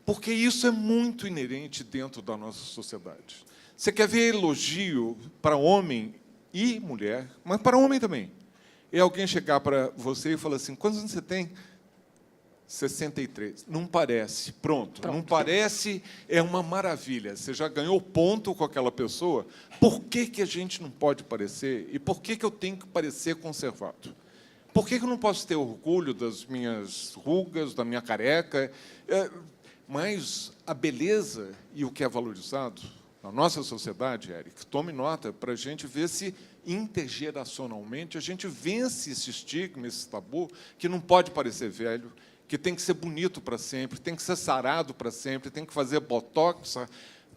Speaker 2: Porque isso é muito inerente dentro da nossa sociedade. Você quer ver elogio para homem e mulher, mas para homem também. É alguém chegar para você e falar assim, quantos anos você tem? 63. Não parece. Pronto. Não parece é uma maravilha. Você já ganhou ponto com aquela pessoa. Por que, que a gente não pode parecer? E por que, que eu tenho que parecer conservado? Por que, que eu não posso ter orgulho das minhas rugas, da minha careca? Mas a beleza e o que é valorizado na nossa sociedade, Eric, tome nota para a gente ver se intergeracionalmente a gente vence esse estigma, esse tabu, que não pode parecer velho, que tem que ser bonito para sempre, tem que ser sarado para sempre, tem que fazer botox,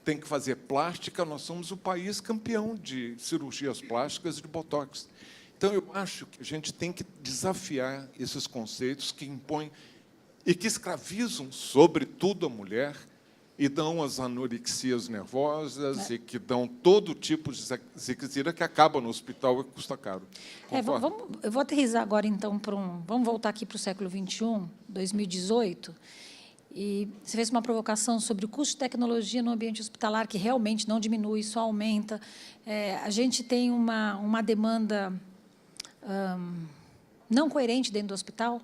Speaker 2: tem que fazer plástica. Nós somos o país campeão de cirurgias plásticas e de botox. Então, eu acho que a gente tem que desafiar esses conceitos que impõem e que escravizam, sobretudo, a mulher, e dão as anorexias nervosas e que dão todo tipo de ziquezira que acaba no hospital e custa caro.
Speaker 3: Eu vou aterrissar agora, então, vamos voltar aqui para o século XXI, 2018, e você fez uma provocação sobre o custo de tecnologia no ambiente hospitalar, que realmente não diminui, só aumenta. A gente tem uma demanda não coerente dentro do hospital,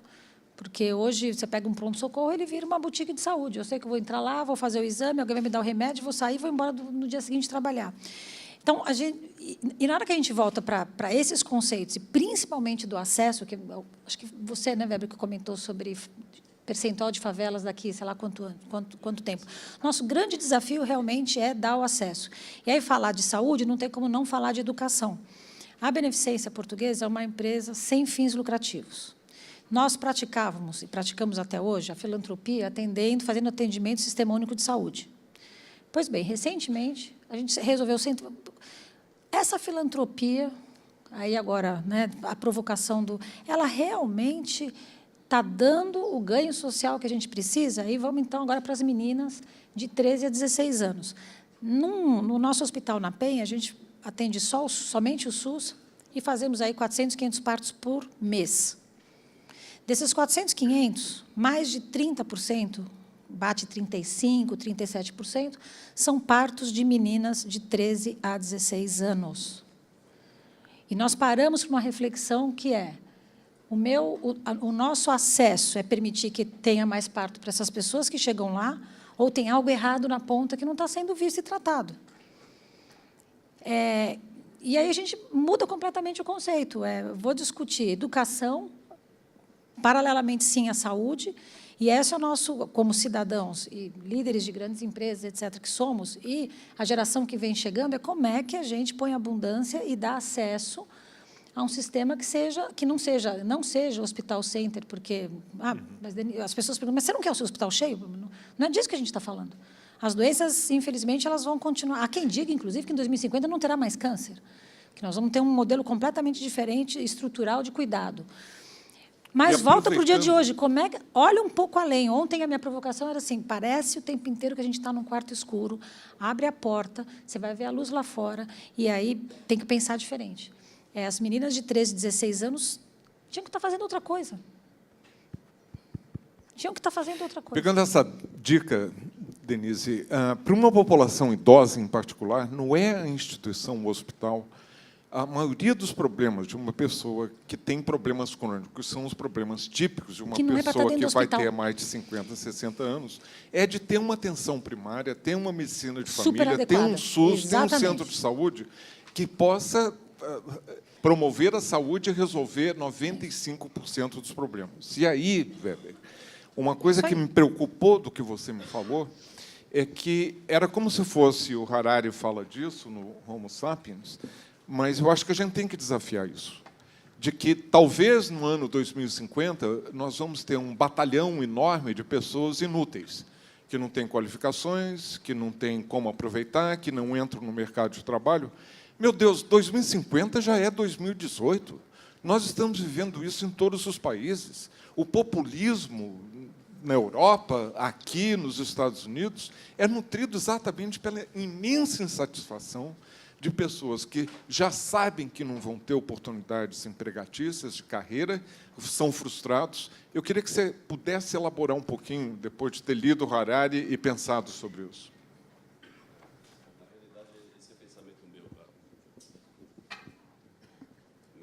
Speaker 3: porque hoje você pega um pronto-socorro, ele vira uma boutique de saúde. Eu sei que eu vou entrar lá, vou fazer o exame, alguém vai me dar o remédio, vou sair e vou embora no dia seguinte trabalhar. Então, e na hora que a gente volta para esses conceitos, e principalmente do acesso, que acho que você, né, Weber, que comentou sobre percentual de favelas daqui, sei lá quanto tempo. Nosso grande desafio realmente é dar o acesso. E aí, falar de saúde, não tem como não falar de educação. A Beneficência Portuguesa é uma empresa sem fins lucrativos. Nós praticávamos, e praticamos até hoje, a filantropia fazendo atendimento do Sistema Único de Saúde. Pois bem, recentemente, a gente resolveu... Essa filantropia, aí agora, né, a provocação ela realmente está dando o ganho social que a gente precisa? Aí vamos, então, agora para as meninas de 13 a 16 anos. No nosso hospital na Penha, a gente atende somente o SUS e fazemos aí 400, 500 partos por mês. Desses 400, 500, mais de 30%, bate 35%, 37%, são partos de meninas de 13 a 16 anos. E nós paramos para uma reflexão que é, o nosso acesso é permitir que tenha mais parto para essas pessoas que chegam lá, ou tem algo errado na ponta que não está sendo visto e tratado. E aí a gente muda completamente o conceito. Vou discutir educação, paralelamente, sim, à saúde, e esse é o nosso, como cidadãos e líderes de grandes empresas, etc., que somos, e a geração que vem chegando, é como é que a gente põe abundância e dá acesso a um sistema que não seja hospital center, porque mas as pessoas perguntam, mas você não quer o seu hospital cheio? Não é disso que a gente está falando. As doenças, infelizmente, elas vão continuar. Há quem diga, inclusive, que em 2050 não terá mais câncer, que nós vamos ter um modelo completamente diferente, estrutural, de cuidado. Mas volta para o dia de hoje. Olha um pouco além. Ontem a minha provocação era assim, parece o tempo inteiro que a gente está num quarto escuro, abre a porta, você vai ver a luz lá fora, e aí tem que pensar diferente. As meninas de 13, 16 anos tinham que estar fazendo outra coisa.
Speaker 2: Pegando essa dica, Denise, para uma população idosa em particular, não é a instituição, o hospital. A maioria dos problemas de uma pessoa que tem problemas crônicos são os problemas típicos de uma pessoa que vai ter mais de 50, 60 anos, é de ter uma atenção primária, ter uma medicina de família, ter um SUS, ter um centro de saúde que possa promover a saúde e resolver 95% dos problemas. E aí, Weber, uma coisa que me preocupou do que você me falou é que era como se fosse, o Harari fala disso no Homo Sapiens, mas eu acho que a gente tem que desafiar isso, de que talvez no ano 2050 nós vamos ter um batalhão enorme de pessoas inúteis, que não têm qualificações, que não têm como aproveitar, que não entram no mercado de trabalho. Meu Deus, 2050 já é 2018. Nós estamos vivendo isso em todos os países. O populismo na Europa, aqui nos Estados Unidos, é nutrido exatamente pela imensa insatisfação de pessoas que já sabem que não vão ter oportunidades empregatícias de carreira, são frustrados. Eu queria que você pudesse elaborar um pouquinho, depois de ter lido Harari e pensado sobre isso.
Speaker 6: Na realidade, esse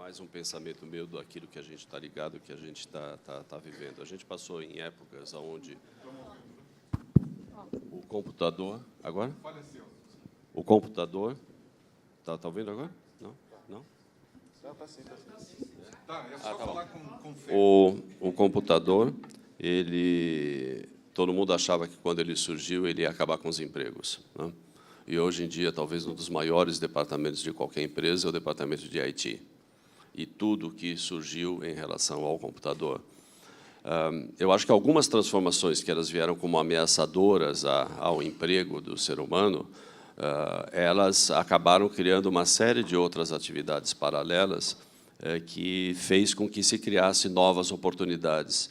Speaker 6: mais um pensamento meu daquilo que a gente está ligado, que a gente está vivendo. A gente passou em épocas onde o computador... Agora? O computador... Está ouvindo agora? Não? Não?
Speaker 2: Tá, é só falar com fé.
Speaker 6: O computador, todo mundo achava que quando ele surgiu, ele ia acabar com os empregos, né? E hoje em dia, talvez um dos maiores departamentos de qualquer empresa é o departamento de IT. E tudo que surgiu em relação ao computador. Eu acho que algumas transformações que elas vieram como ameaçadoras ao emprego do ser humano, elas acabaram criando uma série de outras atividades paralelas que fez com que se criasse novas oportunidades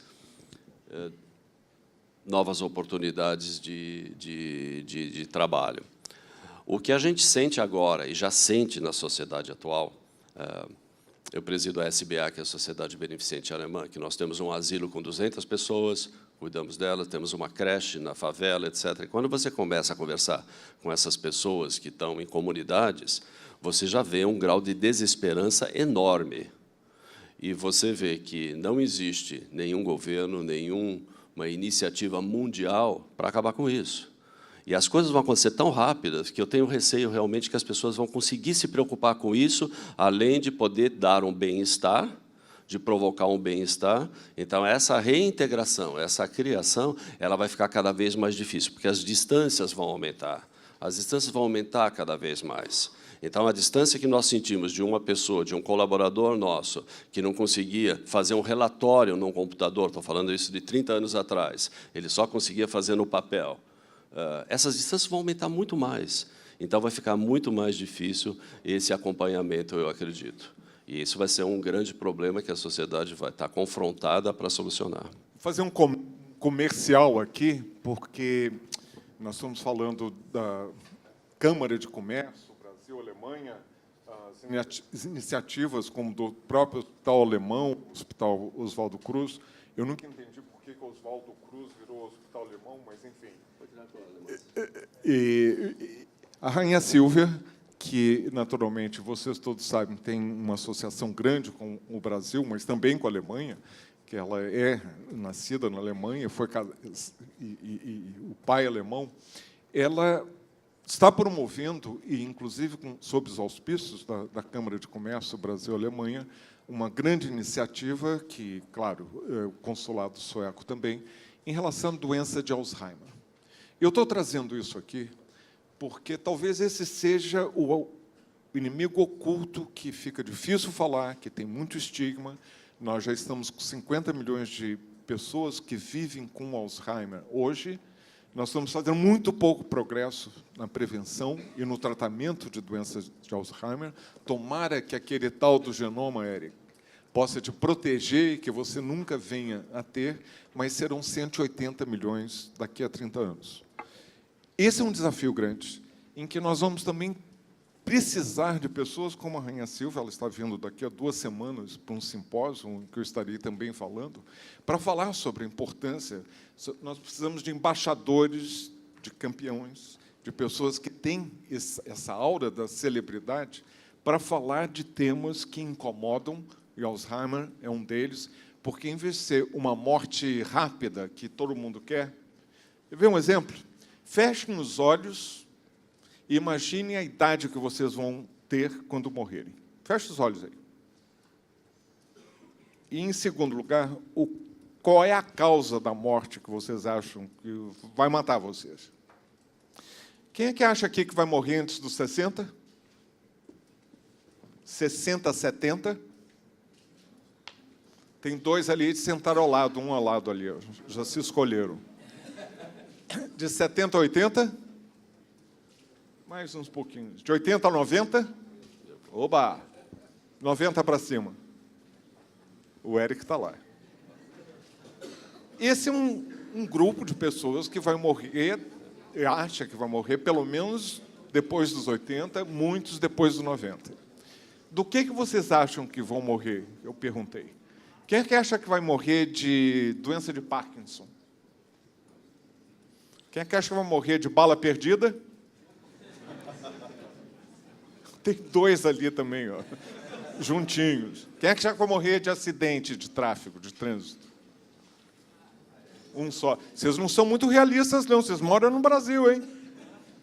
Speaker 6: de trabalho. O que a gente sente agora, e já sente na sociedade atual, eu presido a SBA, que é a Sociedade Beneficente Alemã, que nós temos um asilo com 200 pessoas, cuidamos delas, temos uma creche na favela, etc. E quando você começa a conversar com essas pessoas que estão em comunidades, você já vê um grau de desesperança enorme. E você vê que não existe nenhum governo, nenhuma iniciativa mundial para acabar com isso. E as coisas vão acontecer tão rápidas que eu tenho receio realmente que as pessoas vão conseguir se preocupar com isso, além de poder dar um bem-estar, de provocar um bem-estar. Então, essa reintegração, essa criação, ela vai ficar cada vez mais difícil, porque as distâncias vão aumentar. As distâncias vão aumentar cada vez mais. Então, a distância que nós sentimos de uma pessoa, de um colaborador nosso, que não conseguia fazer um relatório num computador, estou falando isso de 30 anos atrás, ele só conseguia fazer no papel. Essas distâncias vão aumentar muito mais. Então, vai ficar muito mais difícil esse acompanhamento, eu acredito. E isso vai ser um grande problema que a sociedade vai estar confrontada para solucionar.
Speaker 2: Vou fazer um comercial aqui, porque nós estamos falando da Câmara de Comércio, Brasil-Alemanha, as iniciativas como do próprio Hospital Alemão, Hospital Oswaldo Cruz. Eu nunca entendi por que o Oswaldo Cruz virou Hospital Alemão, mas, enfim. E a Rainha Silvia, que, naturalmente, vocês todos sabem, tem uma associação grande com o Brasil, mas também com a Alemanha, que ela é nascida na Alemanha, e o pai alemão, ela está promovendo, e inclusive sob os auspícios da Câmara de Comércio Brasil-Alemanha, uma grande iniciativa, que, claro, o consulado sueco também, em relação à doença de Alzheimer. Eu estou trazendo isso aqui porque talvez esse seja o inimigo oculto que fica difícil falar, que tem muito estigma. Nós já estamos com 50 milhões de pessoas que vivem com Alzheimer hoje. Nós estamos fazendo muito pouco progresso na prevenção e no tratamento de doenças de Alzheimer. Tomara que aquele tal do genoma, Eric, possa te proteger e que você nunca venha a ter, mas serão 180 milhões daqui a 30 anos. Esse é um desafio grande, em que nós vamos também precisar de pessoas como a Rainha Silvia, ela está vindo daqui a 2 semanas para um simpósio, em que eu estarei também falando, para falar sobre a importância. Nós precisamos de embaixadores, de campeões, de pessoas que têm essa aura da celebridade, para falar de temas que incomodam, e Alzheimer é um deles, porque, em vez de ser uma morte rápida, que todo mundo quer... Quer ver um exemplo? Fechem os olhos e imaginem a idade que vocês vão ter quando morrerem. Feche os olhos aí. E, em segundo lugar, qual é a causa da morte que vocês acham que vai matar vocês? Quem é que acha aqui que vai morrer antes dos 60? 60, 70? Tem 2 ali que sentaram ao lado, um ao lado ali, já se escolheram. De 70 a 80? Mais uns pouquinhos. De 80 a 90? Oba! 90 para cima. O Eric está lá. Esse é um grupo de pessoas que vai morrer, acha que vai morrer pelo menos depois dos 80, muitos depois dos 90. Do que vocês acham que vão morrer? Eu perguntei. Quem é que acha que vai morrer de doença de Parkinson? Quem é que acha que vai morrer de bala perdida? Tem 2 ali também, ó. juntinhos. Quem é que já vai morrer de acidente de tráfego, de trânsito? Um só. Vocês não são muito realistas, não. Vocês moram no Brasil, hein?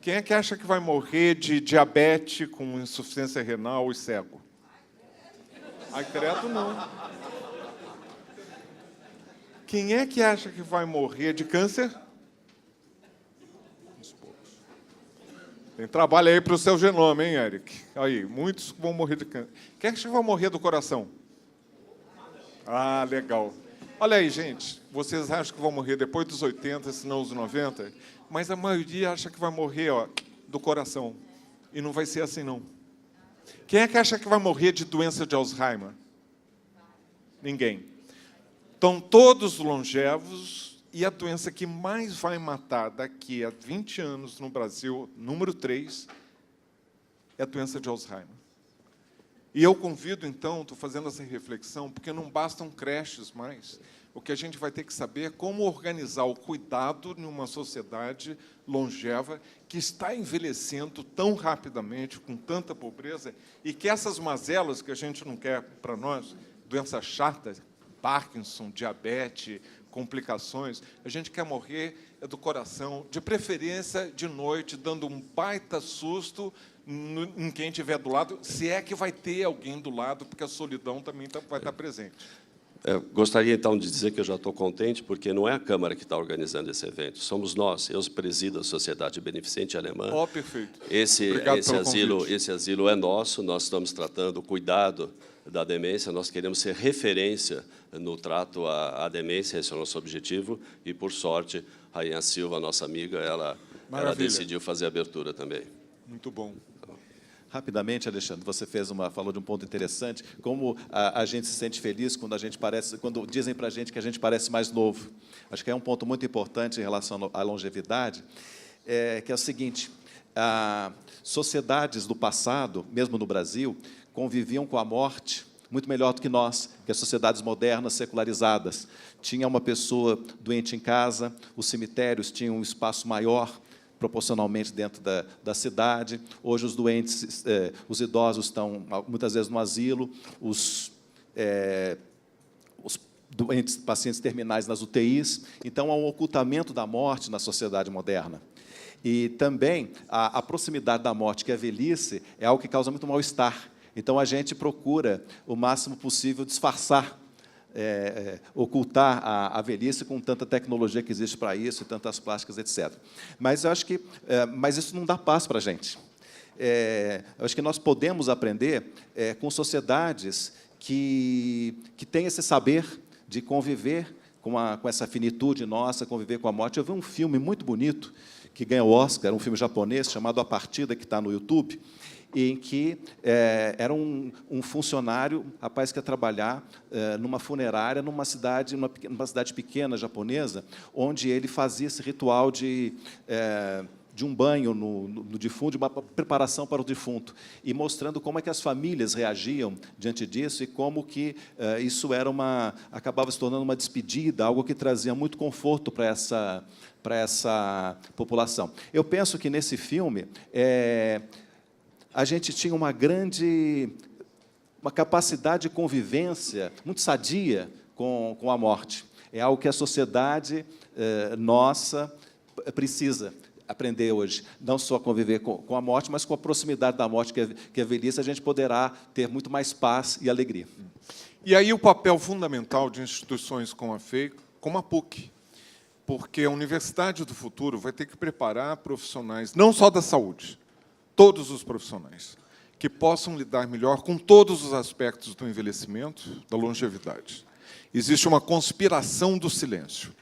Speaker 2: Quem é que acha que vai morrer de diabetes com insuficiência renal e cego? Ai, credo, não. Quem é que acha que vai morrer de câncer? Uns poucos. Tem trabalho aí para o seu genoma, hein, Eric? Aí, muitos vão morrer de câncer. Quem acha que vai morrer do coração? Ah, legal. Olha aí, gente, vocês acham que vão morrer depois dos 80, se não os 90, mas a maioria acha que vai morrer, ó, do coração. E não vai ser assim, não. Quem é que acha que vai morrer de doença de Alzheimer? Ninguém. Estão todos longevos, e a doença que mais vai matar daqui a 20 anos no Brasil, número 3, é a doença de Alzheimer. E eu convido, então, estou fazendo essa reflexão, porque não bastam creches mais. O que a gente vai ter que saber é como organizar o cuidado numa sociedade longeva que está envelhecendo tão rapidamente, com tanta pobreza, e que essas mazelas que a gente não quer para nós, doenças chatas, Parkinson, diabetes, complicações, a gente quer morrer do coração, de preferência de noite, dando um baita susto em quem estiver do lado, se é que vai ter alguém do lado, porque a solidão também vai estar presente.
Speaker 6: Eu gostaria, então, de dizer que eu já estou contente, porque não é a Câmara que está organizando esse evento, somos nós. Eu presido a Sociedade Beneficente Alemã.
Speaker 2: Oh, perfeito.
Speaker 6: Esse asilo é nosso, nós estamos tratando o cuidado da demência, nós queremos ser referência no trato à demência, esse é o nosso objetivo, e, por sorte, a Rainha Silva, nossa amiga, ela decidiu fazer a abertura também.
Speaker 2: Muito bom.
Speaker 5: Rapidamente, Alexandre, você falou de um ponto interessante, como a gente se sente feliz quando dizem para a gente que a gente parece mais novo. Acho que é um ponto muito importante em relação à longevidade, que é o seguinte: sociedades do passado, mesmo no Brasil, conviviam com a morte muito melhor do que nós, que as sociedades modernas, secularizadas. Tinha uma pessoa doente em casa, os cemitérios tinham um espaço maior, proporcionalmente dentro da cidade. Hoje os doentes, os idosos estão muitas vezes no asilo, os doentes, pacientes terminais nas UTIs. Então há um ocultamento da morte na sociedade moderna. E também a proximidade da morte, que é a velhice, é algo que causa muito mal-estar. Então a gente procura o máximo possível disfarçar, ocultar a velhice com tanta tecnologia que existe para isso, e tantas plásticas, etc. Mas eu acho que mas isso não dá paz para a gente. Eu acho que nós podemos aprender com sociedades que têm esse saber de conviver com essa finitude nossa, conviver com a morte. Eu vi um filme muito bonito que ganhou o Oscar, um filme japonês chamado A Partida, que está no YouTube, em que era um funcionário, rapaz que ia trabalhar numa funerária, numa cidade pequena japonesa, onde ele fazia esse ritual de um banho no defunto, de uma preparação para o defunto, e mostrando como é que as famílias reagiam diante disso e como que isso acabava se tornando uma despedida, algo que trazia muito conforto para essa população. Eu penso que, nesse filme, a gente tinha uma capacidade de convivência muito sadia com a morte. É algo que a sociedade nossa precisa aprender hoje, não só conviver com a morte, mas com a proximidade da morte, que é a velhice, a gente poderá ter muito mais paz e alegria.
Speaker 2: E aí o papel fundamental de instituições como a FEI, como a PUC, porque a Universidade do Futuro vai ter que preparar profissionais, não só da saúde, todos os profissionais, que possam lidar melhor com todos os aspectos do envelhecimento, da longevidade. Existe uma conspiração do silêncio.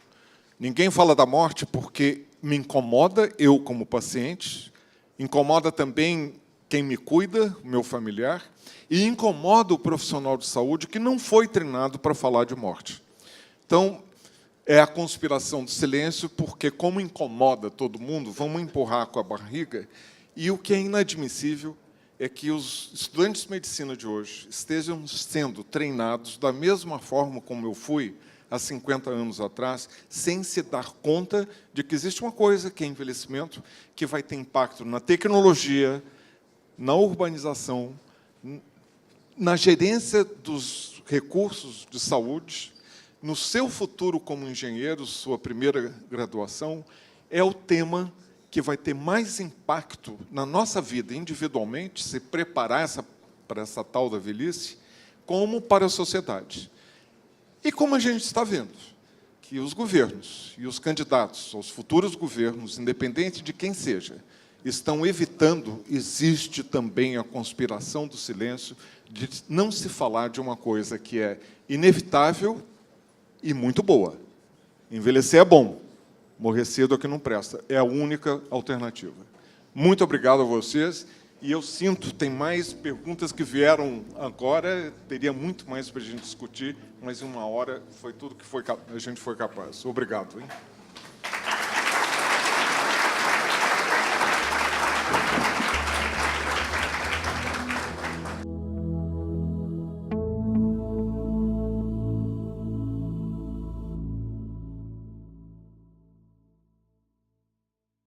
Speaker 2: Ninguém fala da morte porque me incomoda, eu como paciente, incomoda também quem me cuida, o meu familiar, e incomoda o profissional de saúde que não foi treinado para falar de morte. Então, é a conspiração do silêncio, porque, como incomoda todo mundo, vamos empurrar com a barriga. E o que é inadmissível é que os estudantes de medicina de hoje estejam sendo treinados da mesma forma como eu fui há 50 anos atrás, sem se dar conta de que existe uma coisa, que é envelhecimento, que vai ter impacto na tecnologia, na urbanização, na gerência dos recursos de saúde, no seu futuro como engenheiro, sua primeira graduação, é o tema que vai ter mais impacto na nossa vida individualmente, se preparar para essa tal da velhice, como para a sociedade. E como a gente está vendo, que os governos e os candidatos aos futuros governos, independente de quem seja, estão evitando, existe também a conspiração do silêncio, de não se falar de uma coisa que é inevitável e muito boa. Envelhecer é bom, morrer cedo é que não presta. É a única alternativa. Muito obrigado a vocês. E eu sinto, tem mais perguntas que vieram agora, teria muito mais para a gente discutir, mas em 1 hora foi tudo que a gente foi capaz. Obrigado. Hein?